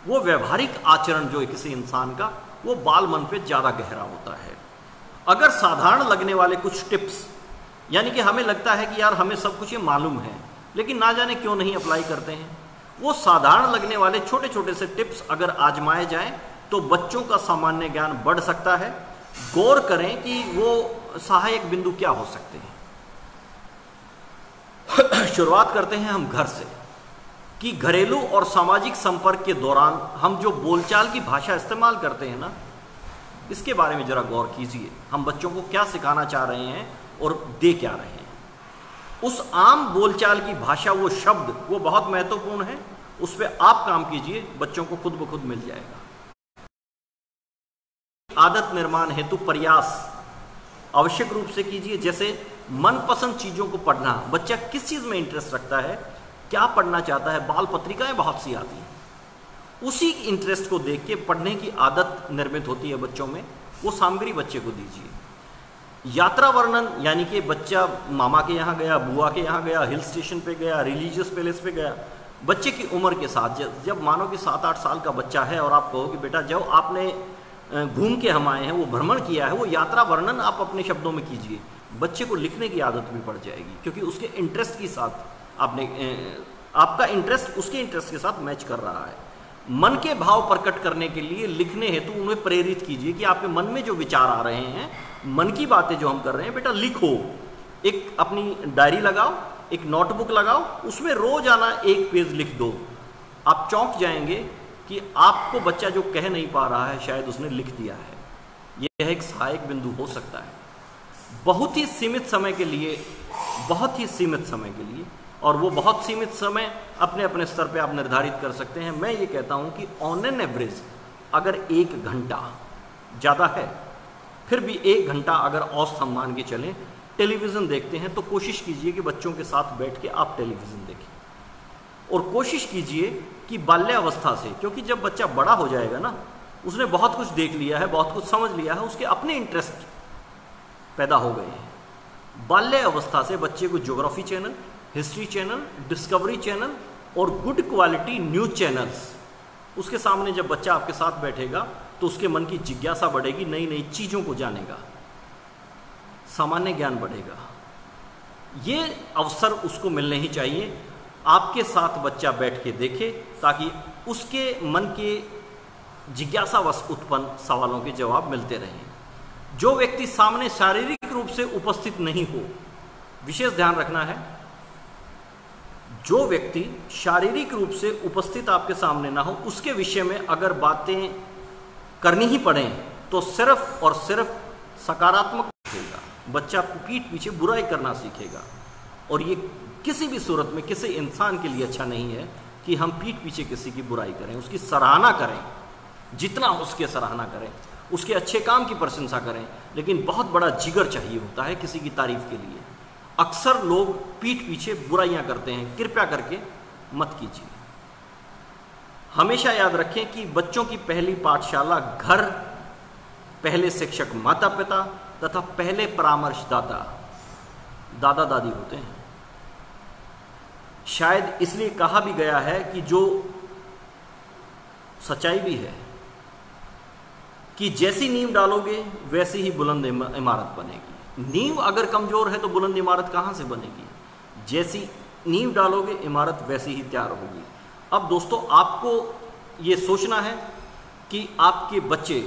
वो व्यवहारिक आचरण जो है किसी इंसान का, वो बाल मन पे ज़्यादा गहरा होता है। अगर साधारण लगने वाले कुछ टिप्स, यानी कि हमें लगता है कि यार हमें सब कुछ ये मालूम है, लेकिन ना जाने क्यों नहीं अप्लाई करते हैं, वो साधारण लगने वाले छोटे छोटे से टिप्स अगर आजमाए जाएं तो बच्चों का सामान्य ज्ञान बढ़ सकता है। गौर करें कि वो सहायक बिंदु क्या हो सकते हैं। शुरुआत करते हैं हम घर से, कि घरेलू और सामाजिक संपर्क के दौरान हम जो बोलचाल की भाषा इस्तेमाल करते हैं ना, इसके बारे में जरा गौर कीजिए। हम बच्चों को क्या सिखाना चाह रहे हैं और दे क्या रहे हैं। उस आम बोलचाल की भाषा, वो शब्द, वो बहुत महत्वपूर्ण है। उस पर आप काम कीजिए, बच्चों को खुद ब खुद मिल जाएगा। आदत निर्माण हेतु प्रयास आवश्यक रूप से कीजिए, जैसे मनपसंद चीजों को पढ़ना। बच्चा किस चीज में इंटरेस्ट रखता है, क्या पढ़ना चाहता है, बाल पत्रिकाएं बहुत सी आती हैं, उसी इंटरेस्ट को देख के पढ़ने की आदत निर्मित होती है बच्चों में। वो सामग्री बच्चे को दीजिए। यात्रा वर्णन, यानी कि बच्चा मामा के यहाँ गया, बुआ के यहाँ गया, हिल स्टेशन पे गया, रिलीजियस प्लेस पे गया, बच्चे की उम्र के साथ, जब मानो कि 7-8 साल का बच्चा है और आप कहो कि बेटा जो आपने घूम के हम आए हैं, वो भ्रमण किया है, वो यात्रा वर्णन आप अपने शब्दों में कीजिए। बच्चे को लिखने की आदत भी पड़ जाएगी, क्योंकि उसके इंटरेस्ट के साथ आपका इंटरेस्ट उसके इंटरेस्ट के साथ मैच कर रहा है। मन के भाव प्रकट करने के लिए लिखने हेतु उन्हें प्रेरित कीजिए कि आपके मन में जो विचार आ रहे हैं, मन की बातें जो हम कर रहे हैं, बेटा लिखो। एक अपनी डायरी लगाओ, एक नोटबुक लगाओ, उसमें रोजाना एक पेज लिख दो। आप चौंक जाएंगे कि आपको बच्चा जो कह नहीं पा रहा है, शायद उसने लिख दिया है। यह एक सहायक बिंदु हो सकता है, बहुत ही सीमित समय के लिए, बहुत ही सीमित समय के लिए। और वो बहुत सीमित समय अपने अपने स्तर पे आप निर्धारित कर सकते हैं। मैं ये कहता हूँ कि ऑन एन एवरेज अगर 1 घंटा ज़्यादा है, फिर भी 1 घंटा अगर औसत हम मान के चलें, टेलीविज़न देखते हैं, तो कोशिश कीजिए कि बच्चों के साथ बैठ के आप टेलीविज़न देखें। और कोशिश कीजिए कि बाल्यावस्था से, क्योंकि जब बच्चा बड़ा हो जाएगा ना, उसने बहुत कुछ देख लिया है, बहुत कुछ समझ लिया है, उसके अपने इंटरेस्ट पैदा हो गए हैं। बाल्यावस्था से बच्चे को geography channel, history channel, discovery channel और गुड क्वालिटी न्यूज चैनल्स, उसके सामने जब बच्चा आपके साथ बैठेगा तो उसके मन की जिज्ञासा बढ़ेगी, नई नई चीज़ों को जानेगा, सामान्य ज्ञान बढ़ेगा। ये अवसर उसको मिलने ही चाहिए। आपके साथ बच्चा बैठ के देखे, ताकि उसके मन के जिज्ञासावश उत्पन्न सवालों के जवाब मिलते रहें। जो व्यक्ति सामने शारीरिक रूप से उपस्थित नहीं हो, विशेष ध्यान रखना है, जो व्यक्ति शारीरिक रूप से उपस्थित आपके सामने ना हो, उसके विषय में अगर बातें करनी ही पड़े तो सिर्फ और सिर्फ सकारात्मक सीखेगा। बच्चा पीठ पीछे बुराई करना सीखेगा, और ये किसी भी सूरत में किसी इंसान के लिए अच्छा नहीं है कि हम पीठ पीछे किसी की बुराई करें। उसकी सराहना करें, जितना उसके सराहना करें, उसके अच्छे काम की प्रशंसा करें, लेकिन बहुत बड़ा जिगर चाहिए होता है किसी की तारीफ के लिए। अक्सर लोग पीठ पीछे बुराइयां करते हैं, कृपया करके मत कीजिए। हमेशा याद रखें कि बच्चों की पहली पाठशाला घर, पहले शिक्षक माता पिता तथा पहले परामर्शदाता दादा दादी होते हैं। शायद इसलिए कहा भी गया है कि जो सच्चाई भी है कि जैसी नींव डालोगे वैसी ही बुलंद इमारत बनेगी। नींव अगर कमजोर है तो बुलंद इमारत कहां से बनेगी? जैसी नींव डालोगे इमारत वैसी ही तैयार होगी। अब दोस्तों, आपको ये सोचना है कि आपके बच्चे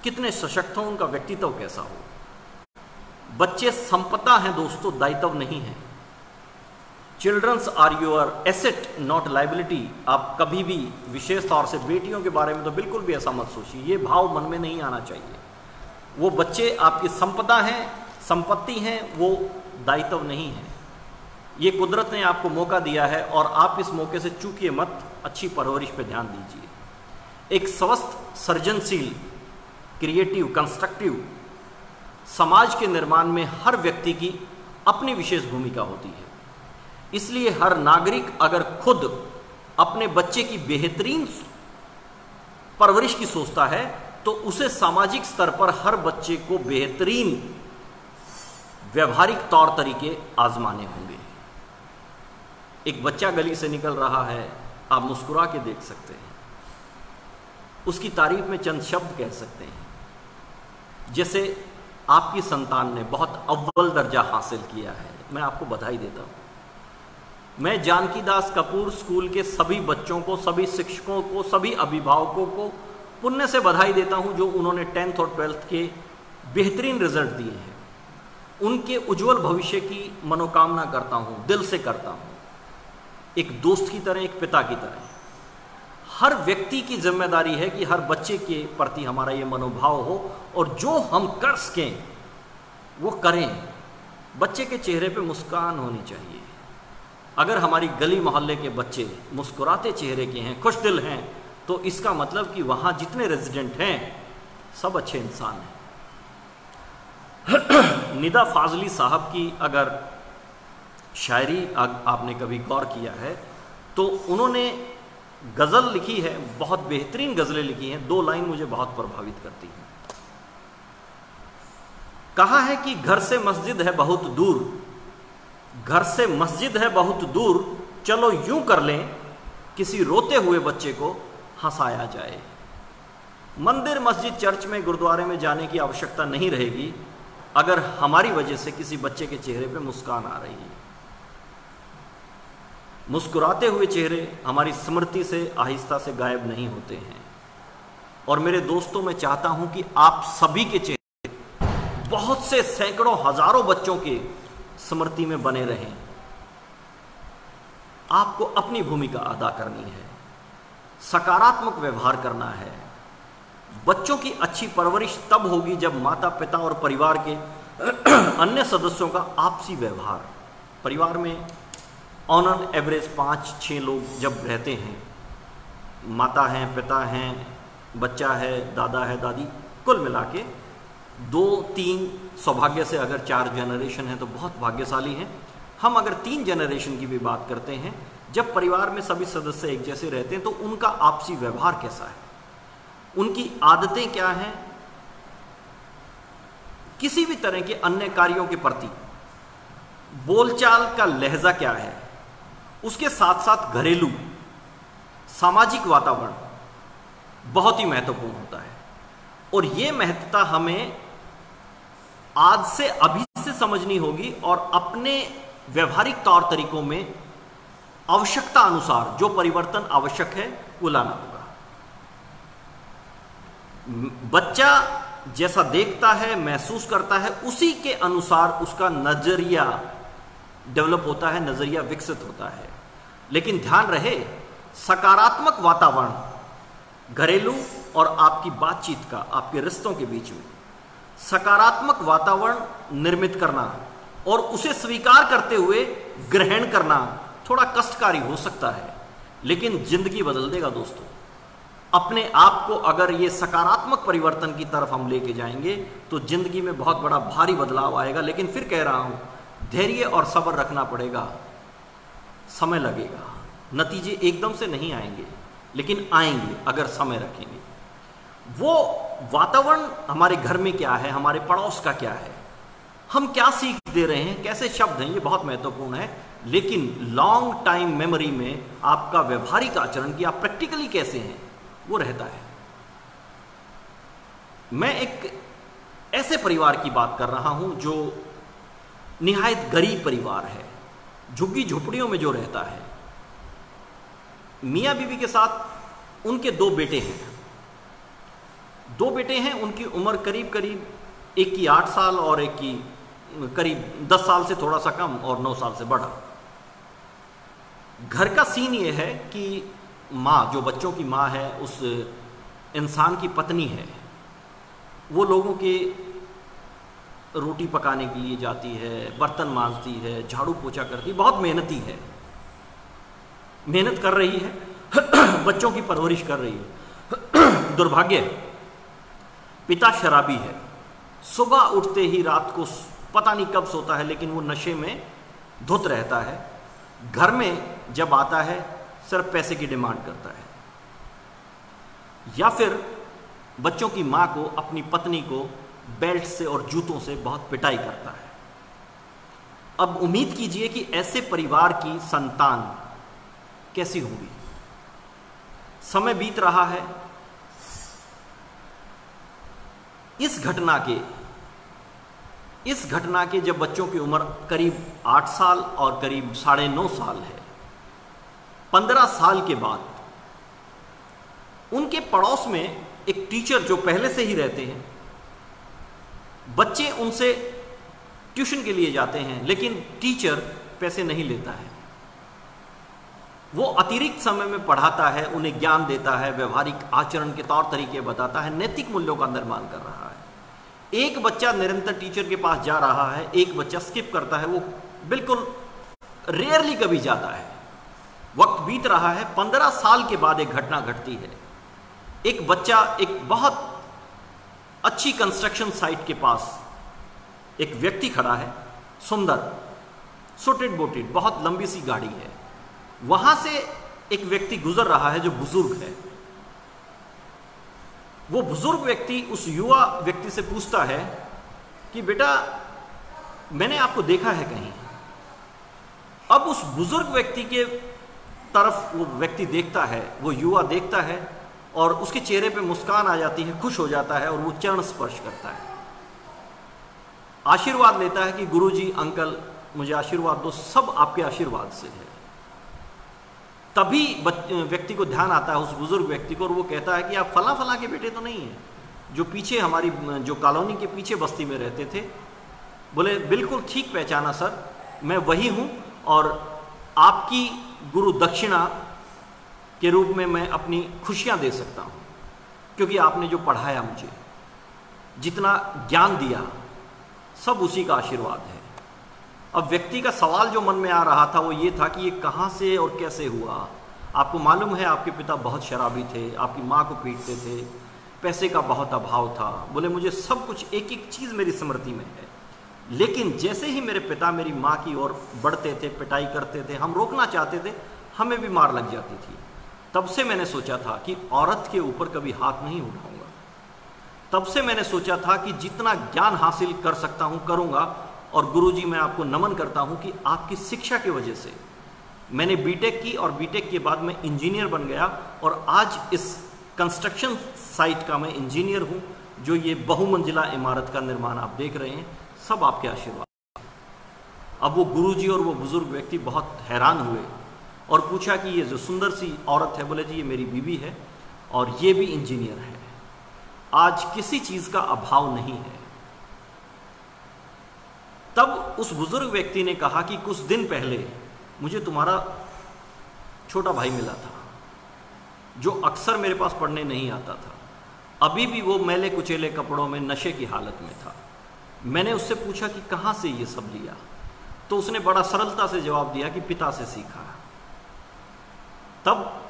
कितने सशक्त हों, उनका व्यक्तित्व कैसा हो। बच्चे संपदा हैं दोस्तों, दायित्व नहीं है। Childrens are your asset not liability. आप कभी भी, विशेष तौर से बेटियों के बारे में तो बिल्कुल भी ऐसा मत सोचिए, ये भाव मन में नहीं आना चाहिए। वो बच्चे आपकी संपदा हैं, संपत्ति हैं, वो दायित्व नहीं है। ये कुदरत ने आपको मौका दिया है और आप इस मौके से चूकिए मत, अच्छी परवरिश पे ध्यान दीजिए। एक स्वस्थ, सृजनशील, क्रिएटिव, कंस्ट्रक्टिव समाज के निर्माण में हर व्यक्ति की अपनी विशेष भूमिका होती है। इसलिए हर नागरिक अगर खुद अपने बच्चे की बेहतरीन परवरिश की सोचता है तो उसे सामाजिक स्तर पर हर बच्चे को बेहतरीन व्यवहारिक तौर तरीके आजमाने होंगे। एक बच्चा गली से निकल रहा है, आप मुस्कुरा के देख सकते हैं, उसकी तारीफ में चंद शब्द कह सकते हैं। जैसे आपकी संतान ने बहुत अव्वल दर्जा हासिल किया है, मैं आपको बधाई देता हूं। मैं जानकी दास कपूर स्कूल के सभी बच्चों को, सभी शिक्षकों को, सभी अभिभावकों को पुण्य से बधाई देता हूं जो उन्होंने 10th और 12th के बेहतरीन रिजल्ट दिए हैं। उनके उज्जवल भविष्य की मनोकामना करता हूं, दिल से करता हूं, एक दोस्त की तरह, एक पिता की तरह। हर व्यक्ति की जिम्मेदारी है कि हर बच्चे के प्रति हमारा ये मनोभाव हो और जो हम कर सकें वो करें। बच्चे के चेहरे पे मुस्कान होनी चाहिए। अगर हमारी गली मोहल्ले के बच्चे मुस्कुराते चेहरे के हैं, खुश दिल हैं, तो इसका मतलब कि वहां जितने रेजिडेंट हैं सब अच्छे इंसान हैं। निदा फाजली साहब की अगर शायरी आपने कभी गौर किया है तो उन्होंने गज़ल लिखी है, बहुत बेहतरीन गज़लें लिखी हैं। 2 लाइन मुझे बहुत प्रभावित करती हैं। कहा है कि घर से मस्जिद है बहुत दूर, घर से मस्जिद है बहुत दूर, चलो यूं कर लें किसी रोते हुए बच्चे को हंसाया जाए। मंदिर, मस्जिद, चर्च में, गुरुद्वारे में जाने की आवश्यकता नहीं रहेगी अगर हमारी वजह से किसी बच्चे के चेहरे पे मुस्कान आ रही है। मुस्कुराते हुए चेहरे हमारी स्मृति से आहिस्ता से गायब नहीं होते हैं। और मेरे दोस्तों, मैं चाहता हूं कि आप सभी के चेहरे बहुत से सैकड़ों हजारों बच्चों के स्मृति में बने रहें। आपको अपनी भूमिका अदा करनी है, सकारात्मक व्यवहार करना है। बच्चों की अच्छी परवरिश तब होगी जब माता पिता और परिवार के अन्य सदस्यों का आपसी व्यवहार। परिवार में ऑन एन एवरेज 5-6 लोग जब रहते हैं, माता हैं, पिता हैं, बच्चा है, दादा है, दादी, कुल मिला के 2-3, सौभाग्य से अगर 4 जनरेशन है तो बहुत भाग्यशाली हैं। हम अगर 3 जनरेशन की भी बात करते हैं, जब परिवार में सभी सदस्य एक जैसे रहते हैं तो उनका आपसी व्यवहार कैसा है, उनकी आदतें क्या हैं, किसी भी तरह के अन्य कार्यों के प्रति बोलचाल का लहजा क्या है, उसके साथ साथ घरेलू सामाजिक वातावरण बहुत ही महत्वपूर्ण होता है। और यह महत्वता हमें आज से अभी से समझनी होगी और अपने व्यवहारिक तौर तरीकों में आवश्यकता अनुसार जो परिवर्तन आवश्यक है वो लाना होगा। बच्चा जैसा देखता है, महसूस करता है, उसी के अनुसार उसका नजरिया डेवलप होता है, नजरिया विकसित होता है। लेकिन ध्यान रहे, सकारात्मक वातावरण घरेलू और आपकी बातचीत का, आपके रिश्तों के बीच में सकारात्मक वातावरण निर्मित करना और उसे स्वीकार करते हुए ग्रहण करना थोड़ा कष्टकारी हो सकता है, लेकिन जिंदगी बदल देगा दोस्तों। अपने आप को अगर ये सकारात्मक परिवर्तन की तरफ हम लेके जाएंगे तो जिंदगी में बहुत बड़ा भारी बदलाव आएगा। लेकिन फिर कह रहा हूं, धैर्य और सब्र रखना पड़ेगा, समय लगेगा, नतीजे एकदम से नहीं आएंगे, लेकिन आएंगे अगर समय रखेंगे। वो वातावरण हमारे घर में क्या है, हमारे पड़ोस का क्या है, हम क्या सीख दे रहे हैं, कैसे शब्द हैं, ये बहुत महत्वपूर्ण है। लेकिन लॉन्ग टाइम मेमोरी में आपका व्यवहारिक आचरण कि आप प्रैक्टिकली कैसे हैं वो रहता है। मैं एक ऐसे परिवार की बात कर रहा हूं जो निहायत गरीब परिवार है, झुग्गी झोपड़ियों में जो रहता है। मियां बीवी के साथ उनके दो बेटे हैं। उनकी उम्र करीब करीब एक की 8 साल और एक की करीब 10 साल से थोड़ा सा कम और 9 साल से बड़ा। घर का सीन ये है कि माँ, जो बच्चों की माँ है, उस इंसान की पत्नी है, वो लोगों के रोटी पकाने के लिए जाती है, बर्तन मांजती है, झाड़ू पोछा करती, बहुत मेहनती है, मेहनत कर रही है, बच्चों की परवरिश कर रही है। दुर्भाग्य, पिता शराबी है, सुबह उठते ही रात को पता नहीं कब सोता है, लेकिन वो नशे में धुत रहता है। घर में जब आता है सिर्फ पैसे की डिमांड करता है, या फिर बच्चों की मां को, अपनी पत्नी को बेल्ट से और जूतों से बहुत पिटाई करता है। अब उम्मीद कीजिए कि ऐसे परिवार की संतान कैसी होगी। समय बीत रहा है। इस घटना के जब बच्चों की उम्र करीब 8 साल और करीब 9.5 साल है, 15 साल के बाद उनके पड़ोस में एक टीचर जो पहले से ही रहते हैं, बच्चे उनसे ट्यूशन के लिए जाते हैं, लेकिन टीचर पैसे नहीं लेता है। वो अतिरिक्त समय में पढ़ाता है, उन्हें ज्ञान देता है, व्यवहारिक आचरण के तौर तरीके बताता है, नैतिक मूल्यों का निर्माण कर रहा है। एक बच्चा निरंतर टीचर के पास जा रहा है, एक बच्चा स्किप करता है, वो बिल्कुल रेयरली कभी जाता है। वक्त बीत रहा है। 15 साल के बाद एक घटना घटती है। एक बच्चा एक बहुत अच्छी कंस्ट्रक्शन साइट के पास एक व्यक्ति खड़ा है, सुंदर, सुटेड बोटेड, बहुत लंबी सी गाड़ी है। वहां से एक व्यक्ति गुजर रहा है जो बुजुर्ग है। वो बुजुर्ग व्यक्ति उस युवा व्यक्ति से पूछता है कि बेटा, मैंने आपको देखा है कहीं। अब उस बुजुर्ग व्यक्ति के तरफ वो व्यक्ति देखता है, वो युवा देखता है और उसके चेहरे पे मुस्कान आ जाती है, खुश हो जाता है और वो चरण स्पर्श करता है, आशीर्वाद लेता है कि गुरुजी, अंकल, मुझे आशीर्वाद दो, सब आपके आशीर्वाद से है। तभी व्यक्ति को ध्यान आता है, उस बुजुर्ग व्यक्ति को, और वो कहता है कि आप फला फला के बेटे तो नहीं हैं, जो पीछे हमारी जो कॉलोनी के पीछे बस्ती में रहते थे। बोले बिल्कुल ठीक पहचाना सर, मैं वही हूं और आपकी गुरु दक्षिणा के रूप में मैं अपनी खुशियां दे सकता हूं, क्योंकि आपने जो पढ़ाया, मुझे जितना ज्ञान दिया, सब उसी का आशीर्वाद है। अब व्यक्ति का सवाल जो मन में आ रहा था वो ये था कि ये कहां से और कैसे हुआ। आपको मालूम है आपके पिता बहुत शराबी थे, आपकी माँ को पीटते थे, पैसे का बहुत अभाव था। बोले मुझे सब कुछ, एक एक चीज़ मेरी स्मृति में है, लेकिन जैसे ही मेरे पिता मेरी माँ की ओर बढ़ते थे, पिटाई करते थे, हम रोकना चाहते थे, हमें भी मार लग जाती थी। तब से मैंने सोचा था कि औरत के ऊपर कभी हाथ नहीं उठाऊंगा। तब से मैंने सोचा था कि जितना ज्ञान हासिल कर सकता हूँ करूँगा। और गुरुजी, मैं आपको नमन करता हूँ कि आपकी शिक्षा की वजह से मैंने बीटेक की और बीटेक के बाद मैं इंजीनियर बन गया और आज इस कंस्ट्रक्शन साइट का मैं इंजीनियर हूँ। जो ये बहुमंजिला इमारत का निर्माण आप देख रहे हैं, सब आपके आशीर्वाद। अब वो गुरुजी और वो बुजुर्ग व्यक्ति बहुत हैरान हुए और पूछा कि ये जो सुंदर सी औरत है, बोले जी ये मेरी बीवी है और ये भी इंजीनियर है, आज किसी चीज़ का अभाव नहीं है। तब उस बुजुर्ग व्यक्ति ने कहा कि कुछ दिन पहले मुझे तुम्हारा छोटा भाई मिला था, जो अक्सर मेरे पास पढ़ने नहीं आता था। अभी भी वो मैले कुचेले कपड़ों में नशे की हालत में था। मैंने उससे पूछा कि कहाँ से ये सब लिया, तो उसने बड़ा सरलता से जवाब दिया कि पिता से सीखा। तब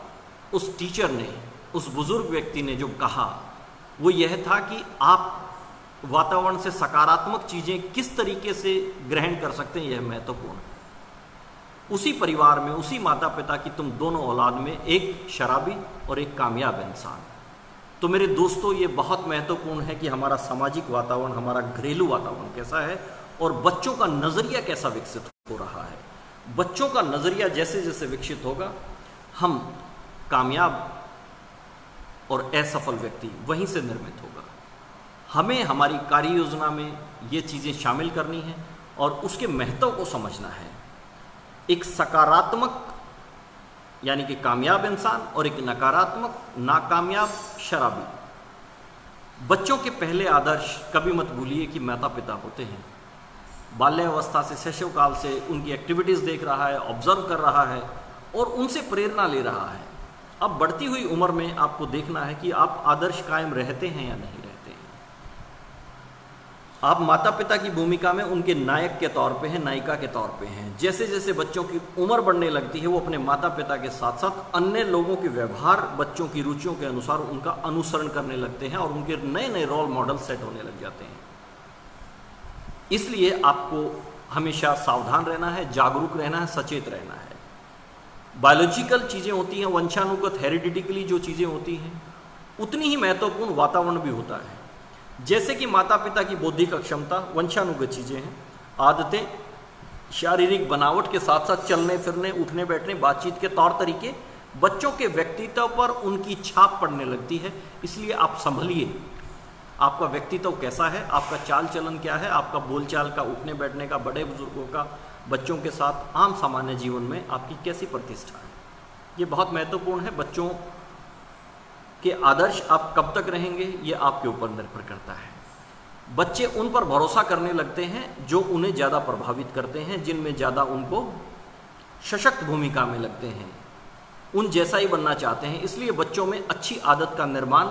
उस टीचर ने, उस बुजुर्ग व्यक्ति ने जो कहा वो यह था कि आप वातावरण से सकारात्मक चीजें किस तरीके से ग्रहण कर सकते हैं, यह महत्वपूर्ण। उसी परिवार में, उसी माता पिता की तुम दोनों औलाद में एक शराबी और एक कामयाब इंसान। तो मेरे दोस्तों, ये बहुत महत्वपूर्ण है कि हमारा सामाजिक वातावरण, हमारा घरेलू वातावरण कैसा है और बच्चों का नजरिया कैसा विकसित हो रहा है। बच्चों का नज़रिया जैसे जैसे विकसित होगा, हम कामयाब और असफल व्यक्ति वहीं से निर्मित होगा। हमें हमारी कार्य योजना में ये चीज़ें शामिल करनी है और उसके महत्व को समझना है। एक सकारात्मक यानी कि कामयाब इंसान और एक नकारात्मक नाकामयाब शराबी। बच्चों के पहले आदर्श कभी मत भूलिए कि माता पिता होते हैं। बाल्यावस्था से शैशव काल से उनकी एक्टिविटीज़ देख रहा है, ऑब्जर्व कर रहा है और उनसे प्रेरणा ले रहा है। अब बढ़ती हुई उम्र में आपको देखना है कि आप आदर्श कायम रहते हैं या नहीं रहते हैं। आप माता पिता की भूमिका में उनके नायक के तौर पे हैं, नायिका के तौर पे हैं। जैसे जैसे बच्चों की उम्र बढ़ने लगती है, वो अपने माता पिता के साथ साथ अन्य लोगों के व्यवहार, बच्चों की रुचियों के अनुसार उनका अनुसरण करने लगते हैं और उनके नए नए रोल मॉडल सेट होने लग जाते हैं। इसलिए आपको हमेशा सावधान रहना है, जागरूक रहना है, सचेत रहना है। बायोलॉजिकल चीज़ें होती हैं, वंशानुगत हेरिडिटिकली जो चीज़ें होती हैं, उतनी ही महत्वपूर्ण वातावरण भी होता है। जैसे कि माता पिता की बौद्धिक क्षमता वंशानुगत चीज़ें हैं, आदतें, शारीरिक बनावट के साथ साथ चलने फिरने, उठने बैठने, बातचीत के तौर तरीके बच्चों के व्यक्तित्व पर उनकी छाप पड़ने लगती है। इसलिए आप संभलिए, आपका व्यक्तित्व कैसा है, आपका चाल चलन क्या है, आपका बोलचाल का, उठने बैठने का, बड़े बुजुर्गों का, बच्चों के साथ आम सामान्य जीवन में आपकी कैसी प्रतिष्ठा है, ये बहुत महत्वपूर्ण है। बच्चों के आदर्श आप कब तक रहेंगे ये आपके ऊपर निर्भर करता है। बच्चे उन पर भरोसा करने लगते हैं जो उन्हें ज़्यादा प्रभावित करते हैं, जिनमें ज़्यादा उनको सशक्त भूमिका में लगते हैं, उन जैसा ही बनना चाहते हैं। इसलिए बच्चों में अच्छी आदत का निर्माण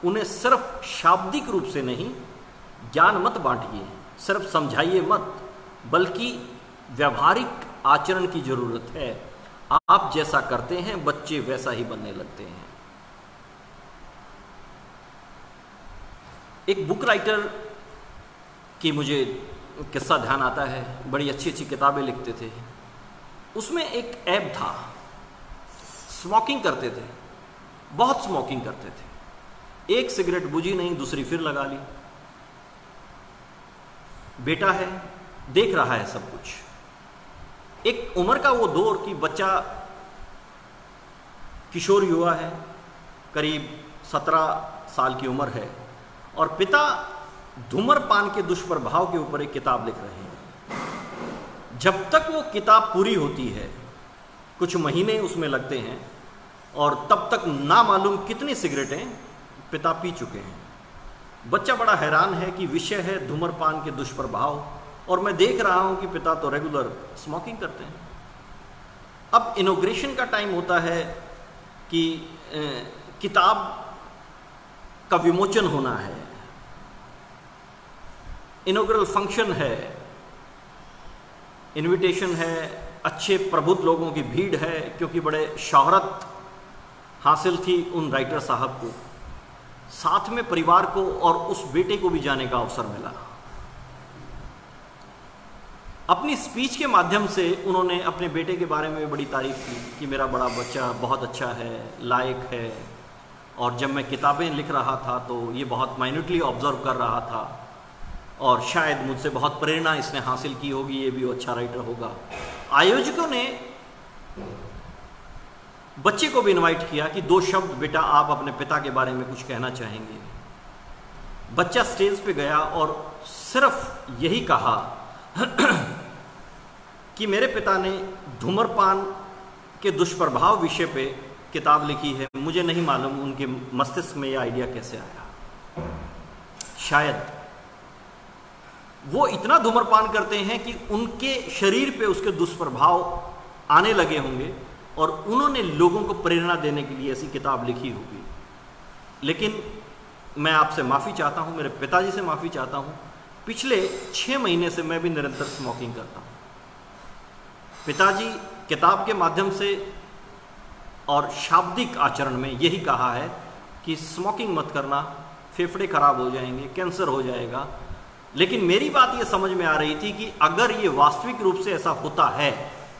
उन्हें सिर्फ शाब्दिक रूप से नहीं, ज्ञान मत बांटिए, सिर्फ समझाइए मत, बल्कि व्यवहारिक आचरण की जरूरत है। आप जैसा करते हैं बच्चे वैसा ही बनने लगते हैं। एक बुक राइटर की मुझे किस्सा ध्यान आता है, बड़ी अच्छी अच्छी किताबें लिखते थे। उसमें एक ऐप था, स्मोकिंग करते थे, बहुत स्मोकिंग करते थे। एक सिगरेट बुझी नहीं, दूसरी फिर लगा ली। बेटा है, देख रहा है सब कुछ। एक उम्र का वो दौर कि बच्चा किशोर युवा है, करीब 17 साल की उम्र है, और पिता धूम्रपान के दुष्प्रभाव के ऊपर एक किताब लिख रहे हैं। जब तक वो किताब पूरी होती है, कुछ महीने उसमें लगते हैं, और तब तक ना मालूम कितनी सिगरेटें पिता पी चुके हैं। बच्चा बड़ा हैरान है कि विषय है धूम्रपान के दुष्प्रभाव, और मैं देख रहा हूं कि पिता तो रेगुलर स्मोकिंग करते हैं। अब इनॉग्रेशन का टाइम होता है कि किताब का विमोचन होना है, इनॉग्रल फंक्शन है, इनविटेशन है, अच्छे प्रबुद्ध लोगों की भीड़ है, क्योंकि बड़े शोहरत हासिल थी उन राइटर साहब को। साथ में परिवार को और उस बेटे को भी जाने का अवसर मिला। अपनी स्पीच के माध्यम से उन्होंने अपने बेटे के बारे में बड़ी तारीफ की कि मेरा बड़ा बच्चा बहुत अच्छा है, लायक है, और जब मैं किताबें लिख रहा था तो ये बहुत माइन्यूटली ऑब्जर्व कर रहा था, और शायद मुझसे बहुत प्रेरणा इसने हासिल की होगी, ये भी अच्छा राइटर होगा। आयोजकों ने बच्चे को भी इनवाइट किया कि 2 शब्द बेटा आप अपने पिता के बारे में कुछ कहना चाहेंगे। बच्चा स्टेज पे गया और सिर्फ यही कहा कि मेरे पिता ने धूम्रपान के दुष्प्रभाव विषय पे किताब लिखी है, मुझे नहीं मालूम उनके मस्तिष्क में यह आइडिया कैसे आया। शायद वो इतना धूम्रपान करते हैं कि उनके शरीर पे उसके दुष्प्रभाव आने लगे होंगे, और उन्होंने लोगों को प्रेरणा देने के लिए ऐसी किताब लिखी होगी। लेकिन मैं आपसे माफ़ी चाहता हूँ, मेरे पिताजी से माफ़ी चाहता हूँ, पिछले 6 महीने से मैं भी निरंतर स्मोकिंग करता हूँ। पिताजी किताब के माध्यम से और शाब्दिक आचरण में यही कहा है कि स्मोकिंग मत करना, फेफड़े खराब हो जाएंगे, कैंसर हो जाएगा। लेकिन मेरी बात ये समझ में आ रही थी कि अगर ये वास्तविक रूप से ऐसा होता है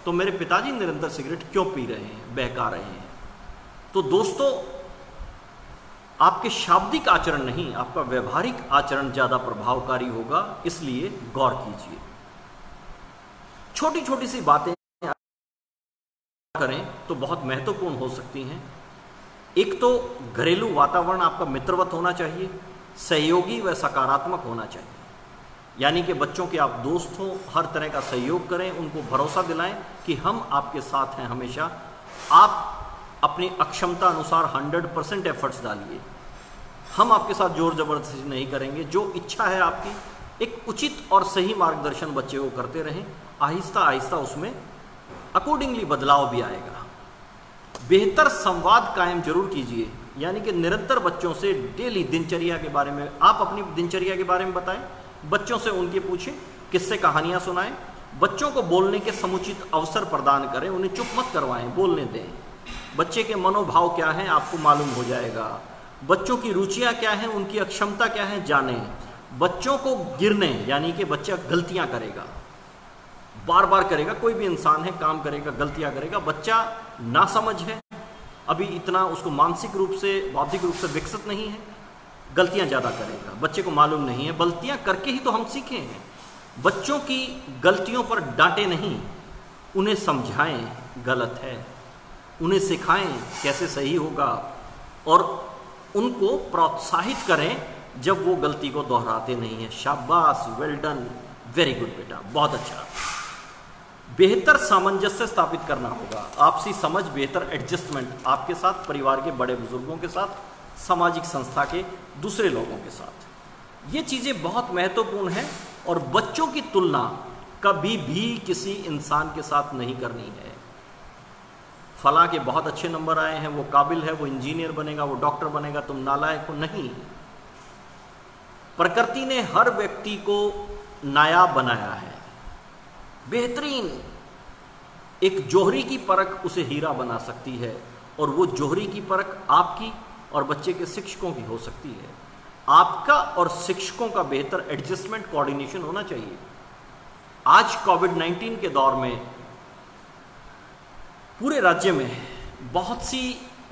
तो मेरे पिताजी निरंतर सिगरेट क्यों पी रहे हैं, बहका रहे हैं। तो दोस्तों, आपके शाब्दिक आचरण नहीं, आपका व्यवहारिक आचरण ज़्यादा प्रभावकारी होगा, इसलिए गौर कीजिए। छोटी छोटी सी बातें करें तो बहुत महत्वपूर्ण हो सकती हैं। एक तो घरेलू वातावरण आपका मित्रवत होना चाहिए, सहयोगी व सकारात्मक होना चाहिए, यानी कि बच्चों के आप दोस्त हों, हर तरह का सहयोग करें, उनको भरोसा दिलाएं कि हम आपके साथ हैं हमेशा। आप अपनी अक्षमता अनुसार 100% एफर्ट्स डालिए, हम आपके साथ जोर जबरदस्ती नहीं करेंगे। जो इच्छा है आपकी, एक उचित और सही मार्गदर्शन बच्चे को करते रहें, आहिस्ता आहिस्ता उसमें अकॉर्डिंगली बदलाव भी आएगा। बेहतर संवाद कायम जरूर कीजिए, यानी कि निरंतर बच्चों से डेली दिनचर्या के बारे में, आप अपनी दिनचर्या के बारे में बताएं, बच्चों से उनके पूछें, किस्से कहानियां सुनाएं, बच्चों को बोलने के समुचित अवसर प्रदान करें, उन्हें चुप मत करवाएं, बोलने दें। बच्चे के मनोभाव क्या हैं आपको मालूम हो जाएगा, बच्चों की रुचियां क्या हैं, उनकी अक्षमता क्या है जानें। बच्चों को गिरने, यानी कि बच्चा गलतियां करेगा, बार बार करेगा, कोई भी इंसान है काम करेगा, गलतियां करेगा, बच्चा नासमझ है, अभी इतना उसको मानसिक रूप से बौद्धिक रूप से विकसित नहीं है, गलतियां ज़्यादा करेगा, बच्चे को मालूम नहीं है। गलतियां करके ही तो हम सीखे हैं। बच्चों की गलतियों पर डांटे नहीं, उन्हें समझाएं गलत है, उन्हें सिखाएं कैसे सही होगा, और उनको प्रोत्साहित करें जब वो गलती को दोहराते नहीं है। शाबाश, वेल डन, वेरी गुड बेटा, बहुत अच्छा। बेहतर सामंजस्य स्थापित करना होगा, आपसी समझ, बेहतर एडजस्टमेंट आपके साथ, परिवार के बड़े बुजुर्गों के साथ, सामाजिक संस्था के दूसरे लोगों के साथ। ये चीज़ें बहुत महत्वपूर्ण हैं और बच्चों की तुलना कभी भी किसी इंसान के साथ नहीं करनी है। फला के बहुत अच्छे नंबर आए हैं, वो काबिल है, वो इंजीनियर बनेगा, वो डॉक्टर बनेगा, तुम नालायक हो, नहीं। प्रकृति ने हर व्यक्ति को नायाब बनाया है, बेहतरीन। एक जौहरी की परख उसे हीरा बना सकती है, और वो जौहरी की परख आपकी और बच्चे के शिक्षकों की हो सकती है। आपका और शिक्षकों का बेहतर एडजस्टमेंट, कोऑर्डिनेशन होना चाहिए। आज कोविड-19 के दौर में पूरे राज्य में बहुत सी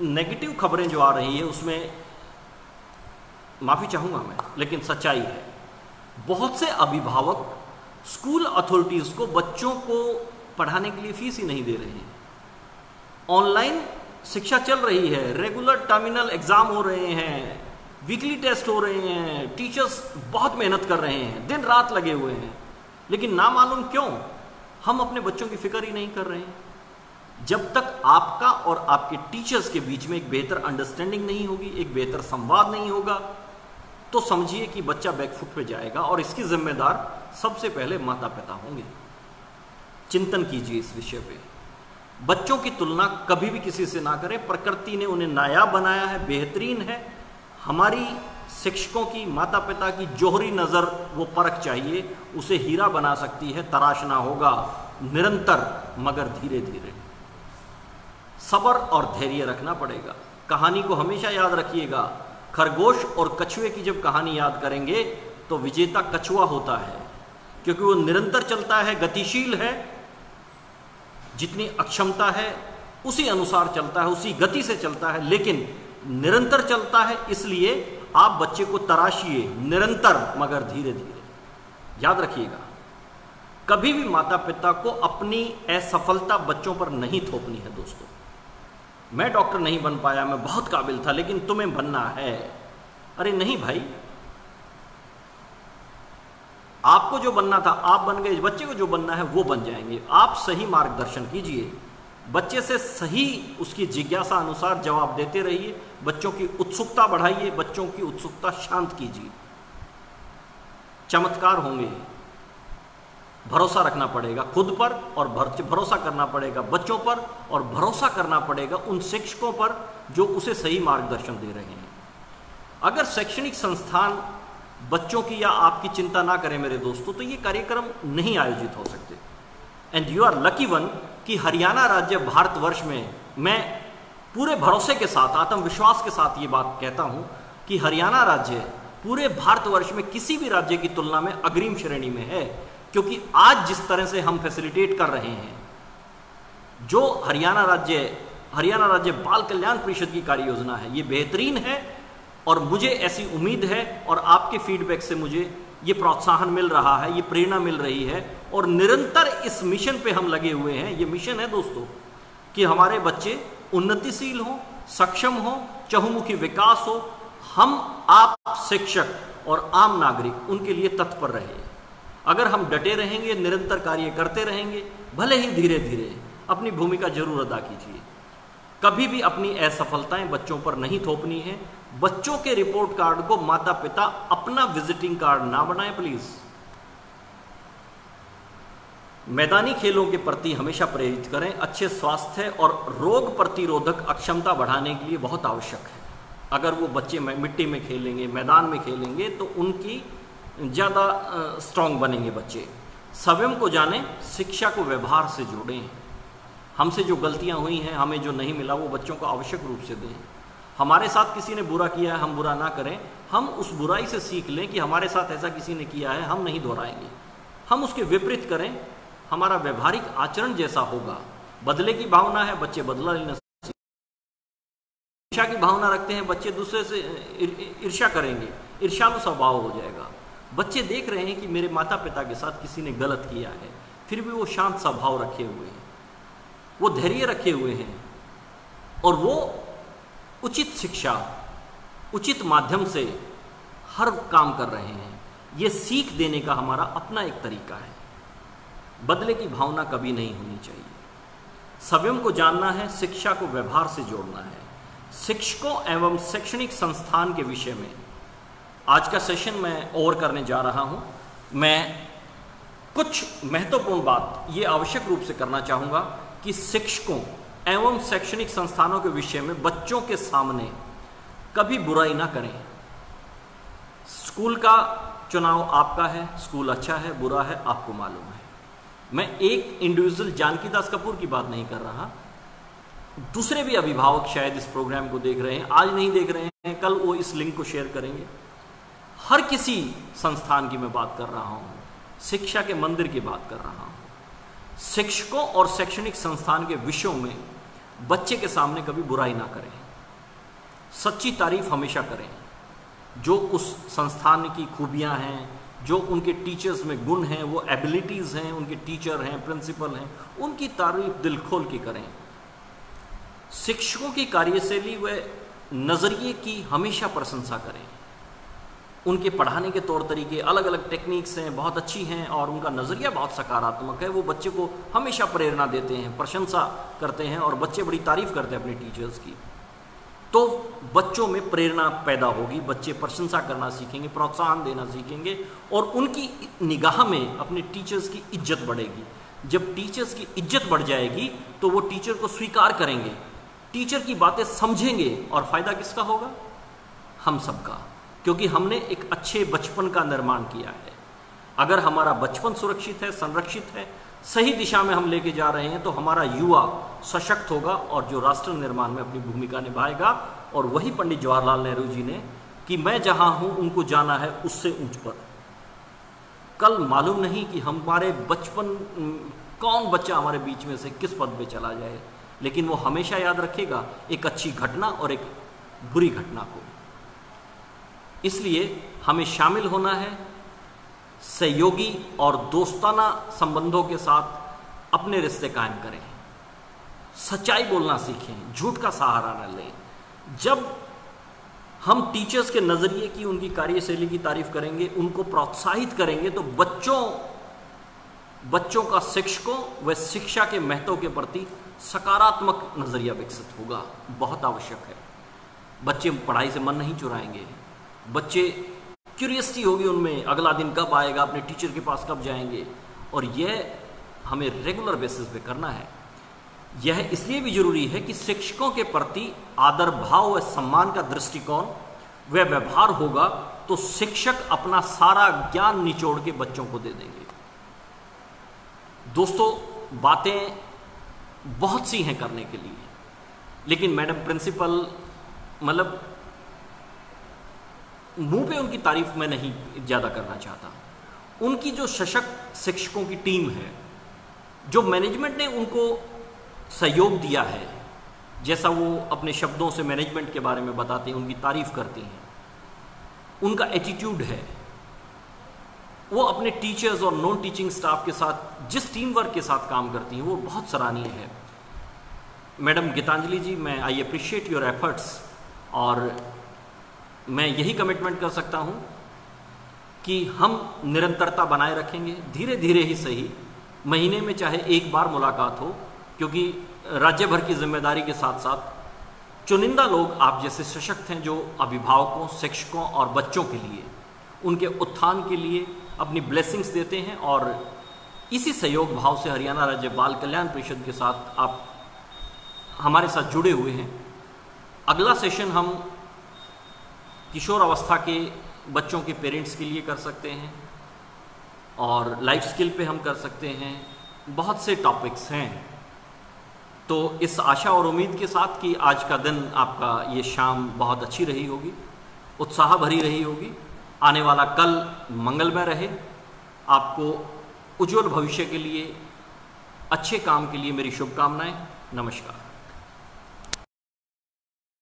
नेगेटिव खबरें जो आ रही है, उसमें माफ़ी चाहूँगा मैं, लेकिन सच्चाई है। बहुत से अभिभावक स्कूल अथॉरिटीज़ को बच्चों को पढ़ाने के लिए फीस ही नहीं दे रहे हैं। ऑनलाइन शिक्षा चल रही है, रेगुलर टर्मिनल एग्ज़ाम हो रहे हैं, वीकली टेस्ट हो रहे हैं, टीचर्स बहुत मेहनत कर रहे हैं, दिन रात लगे हुए हैं, लेकिन ना मालूम क्यों हम अपने बच्चों की फिक्र ही नहीं कर रहे हैं। जब तक आपका और आपके टीचर्स के बीच में एक बेहतर अंडरस्टैंडिंग नहीं होगी, एक बेहतर संवाद नहीं होगा, तो समझिए कि बच्चा बैकफुट पे जाएगा, और इसकी जिम्मेदार सबसे पहले माता पिता होंगे। चिंतन कीजिए इस विषय पे। बच्चों की तुलना कभी भी किसी से ना करें। प्रकृति ने उन्हें नायाब बनाया है, बेहतरीन है। हमारी शिक्षकों की, माता पिता की जौहरी नज़र, वो परख चाहिए, उसे हीरा बना सकती है। तराशना होगा निरंतर, मगर धीरे धीरे। सब्र और धैर्य रखना पड़ेगा। कहानी को हमेशा याद रखिएगा, खरगोश और कछुए की जब कहानी याद करेंगे तो विजेता कछुआ होता है, क्योंकि वो निरंतर चलता है, गतिशील है, जितनी अक्षमता है उसी अनुसार चलता है, उसी गति से चलता है, लेकिन निरंतर चलता है। इसलिए आप बच्चे को तराशिए निरंतर, मगर धीरे धीरे। याद रखिएगा, कभी भी माता पिता को अपनी असफलता बच्चों पर नहीं थोपनी है। दोस्तों, मैं डॉक्टर नहीं बन पाया, मैं बहुत काबिल था, लेकिन तुम्हें बनना है। अरे नहीं भाई, आपको जो बनना था आप बन गए, बच्चे को जो बनना है वो बन जाएंगे। आप सही मार्गदर्शन कीजिए, बच्चे से सही उसकी जिज्ञासा अनुसार जवाब देते रहिए, बच्चों की उत्सुकता बढ़ाइए, बच्चों की उत्सुकता शांत कीजिए। चमत्कार होंगे। भरोसा रखना पड़ेगा खुद पर, और भरोसा करना पड़ेगा बच्चों पर, और भरोसा करना पड़ेगा उन शिक्षकों पर जो उसे सही मार्गदर्शन दे रहे हैं। अगर शैक्षणिक संस्थान बच्चों की या आपकी चिंता ना करें मेरे दोस्तों, तो ये कार्यक्रम नहीं आयोजित हो सकते। And you are lucky one कि हरियाणा राज्य भारतवर्ष में, मैं पूरे भरोसे के साथ, आत्मविश्वास के साथ ये बात कहता हूँ कि हरियाणा राज्य पूरे भारतवर्ष में किसी भी राज्य की तुलना में अग्रिम श्रेणी में है। क्योंकि आज जिस तरह से हम फैसिलिटेट कर रहे हैं, जो हरियाणा राज्य बाल कल्याण परिषद की कार्य योजना है, ये बेहतरीन है। और मुझे ऐसी उम्मीद है, और आपके फीडबैक से मुझे ये प्रोत्साहन मिल रहा है, ये प्रेरणा मिल रही है, और निरंतर इस मिशन पे हम लगे हुए हैं। ये मिशन है दोस्तों, कि हमारे बच्चे उन्नतिशील हो, सक्षम हो, चहुमुखी विकास हो। हम आप शिक्षक और आम नागरिक उनके लिए तत्पर रहे। अगर हम डटे रहेंगे, निरंतर कार्य करते रहेंगे, भले ही धीरे धीरे, अपनी भूमिका जरूर अदा कीजिए। कभी भी अपनी असफलताएं बच्चों पर नहीं थोपनी है। बच्चों के रिपोर्ट कार्ड को माता पिता अपना विजिटिंग कार्ड ना बनाएं प्लीज। मैदानी खेलों के प्रति हमेशा प्रेरित करें। अच्छे स्वास्थ्य और रोग प्रतिरोधक अक्षमता बढ़ाने के लिए बहुत आवश्यक है। अगर वो बच्चे मिट्टी में खेलेंगे, मैदान में खेलेंगे, तो उनकी ज़्यादा स्ट्रांग बनेंगे बच्चे। स्वयं को जानें, शिक्षा को व्यवहार से जोड़ें। हमसे जो गलतियां हुई हैं, हमें जो नहीं मिला, वो बच्चों को आवश्यक रूप से दें। हमारे साथ किसी ने बुरा किया है, हम बुरा ना करें, हम उस बुराई से सीख लें कि हमारे साथ ऐसा किसी ने किया है, हम नहीं दोहराएंगे। हम उसके विपरीत करें, हमारा व्यवहारिक आचरण जैसा होगा। बदले की भावना है, बच्चे बदला लेना सीखेंगे। ईर्ष्या की भावना रखते हैं, बच्चे दूसरे से ईर्ष्या करेंगे, ईर्ष्यालु स्वभाव हो जाएगा। बच्चे देख रहे हैं कि मेरे माता पिता के साथ किसी ने गलत किया है, फिर भी वो शांत स्वभाव रखे हुए हैं, वो धैर्य रखे हुए हैं, और वो उचित शिक्षा, उचित माध्यम से हर काम कर रहे हैं। ये सीख देने का हमारा अपना एक तरीका है। बदले की भावना कभी नहीं होनी चाहिए। स्वयं को जानना है, शिक्षा को व्यवहार से जोड़ना है। शिक्षकों एवं शैक्षणिक संस्थान के विषय में आज का सेशन मैं और करने जा रहा हूं। मैं कुछ महत्वपूर्ण बात ये आवश्यक रूप से करना चाहूँगा कि शिक्षकों एवं शैक्षणिक संस्थानों के विषय में बच्चों के सामने कभी बुराई ना करें। स्कूल का चुनाव आपका है, स्कूल अच्छा है, बुरा है, आपको मालूम है। मैं एक इंडिविजुअल जानकी दास कपूर की बात नहीं कर रहा। दूसरे भी अभिभावक शायद इस प्रोग्राम को देख रहे हैं, आज नहीं देख रहे हैं, कल वो इस लिंक को शेयर करेंगे। हर किसी संस्थान की मैं बात कर रहा हूँ, शिक्षा के मंदिर की बात कर रहा हूँ। शिक्षकों और शैक्षणिक संस्थान के विषयों में बच्चे के सामने कभी बुराई ना करें, सच्ची तारीफ हमेशा करें। जो उस संस्थान की खूबियां हैं, जो उनके टीचर्स में गुण हैं, वो एबिलिटीज़ हैं, उनके टीचर हैं, प्रिंसिपल हैं, उनकी तारीफ दिल खोल के करें। शिक्षकों की कार्यशैली व नज़रिए की हमेशा प्रशंसा करें। उनके पढ़ाने के तौर तरीके, अलग अलग टेक्निक्स हैं, बहुत अच्छी हैं, और उनका नज़रिया बहुत सकारात्मक है। वो बच्चे को हमेशा प्रेरणा देते हैं, प्रशंसा करते हैं, और बच्चे बड़ी तारीफ करते हैं अपने टीचर्स की। तो बच्चों में प्रेरणा पैदा होगी, बच्चे प्रशंसा करना सीखेंगे, प्रोत्साहन देना सीखेंगे, और उनकी निगाह में अपने टीचर्स की इज्जत बढ़ेगी। जब टीचर्स की इज्जत बढ़ जाएगी तो वो टीचर को स्वीकार करेंगे, टीचर की बातें समझेंगे, और फायदा किसका होगा? हम सबका, क्योंकि हमने एक अच्छे बचपन का निर्माण किया है। अगर हमारा बचपन सुरक्षित है, संरक्षित है, सही दिशा में हम लेके जा रहे हैं, तो हमारा युवा सशक्त होगा और जो राष्ट्र निर्माण में अपनी भूमिका निभाएगा। और वही पंडित जवाहरलाल नेहरू जी ने कि मैं जहां हूं उनको जाना है उससे ऊंच पर। कल मालूम नहीं कि हमारे बचपन, कौन बच्चा हमारे बीच में से किस पद पे चला जाए, लेकिन वो हमेशा याद रखेगा एक अच्छी घटना और एक बुरी घटना को। इसलिए हमें शामिल होना है, सहयोगी और दोस्ताना संबंधों के साथ अपने रिश्ते कायम करें, सच्चाई बोलना सीखें, झूठ का सहारा न लें। जब हम टीचर्स के नज़रिए की, उनकी कार्यशैली की तारीफ करेंगे, उनको प्रोत्साहित करेंगे, तो बच्चों का शिक्षकों व शिक्षा के महत्व के प्रति सकारात्मक नज़रिया विकसित होगा। बहुत आवश्यक है। बच्चे पढ़ाई से मन नहीं चुराएंगे, बच्चे क्यूरियसिटी होगी उनमें, अगला दिन कब आएगा, अपने टीचर के पास कब जाएंगे, और यह हमें रेगुलर बेसिस पे करना है। यह इसलिए भी जरूरी है कि शिक्षकों के प्रति आदर भाव व सम्मान का दृष्टिकोण व व्यवहार होगा, तो शिक्षक अपना सारा ज्ञान निचोड़ के बच्चों को दे देंगे। दोस्तों, बातें बहुत सी हैं करने के लिए, लेकिन मैडम प्रिंसिपल, मतलब मुंह पे उनकी तारीफ मैं नहीं ज़्यादा करना चाहता। उनकी जो सशक्त शिक्षकों की टीम है, जो मैनेजमेंट ने उनको सहयोग दिया है, जैसा वो अपने शब्दों से मैनेजमेंट के बारे में बताते हैं, उनकी तारीफ करते हैं, उनका एटीट्यूड है, वो अपने टीचर्स और नॉन टीचिंग स्टाफ के साथ जिस टीम वर्क के साथ काम करती हैं, वो बहुत सराहनीय है। मैडम गीतांजलि जी, मैं आई अप्रिशिएट योर एफर्ट्स, और मैं यही कमिटमेंट कर सकता हूँ कि हम निरंतरता बनाए रखेंगे, धीरे धीरे ही सही, महीने में चाहे एक बार मुलाकात हो, क्योंकि राज्य भर की जिम्मेदारी के साथ साथ चुनिंदा लोग आप जैसे सशक्त हैं जो अभिभावकों, शिक्षकों और बच्चों के लिए, उनके उत्थान के लिए अपनी ब्लेसिंग्स देते हैं। और इसी सहयोग भाव से हरियाणा राज्य बाल कल्याण परिषद के साथ आप हमारे साथ जुड़े हुए हैं। अगला सेशन हम किशोर अवस्था के बच्चों के पेरेंट्स के लिए कर सकते हैं, और लाइफ स्किल पे हम कर सकते हैं, बहुत से टॉपिक्स हैं। तो इस आशा और उम्मीद के साथ कि आज का दिन, आपका ये शाम बहुत अच्छी रही होगी, उत्साह भरी रही होगी, आने वाला कल मंगलमय रहे, आपको उज्जवल भविष्य के लिए, अच्छे काम के लिए मेरी शुभकामनाएं। नमस्कार।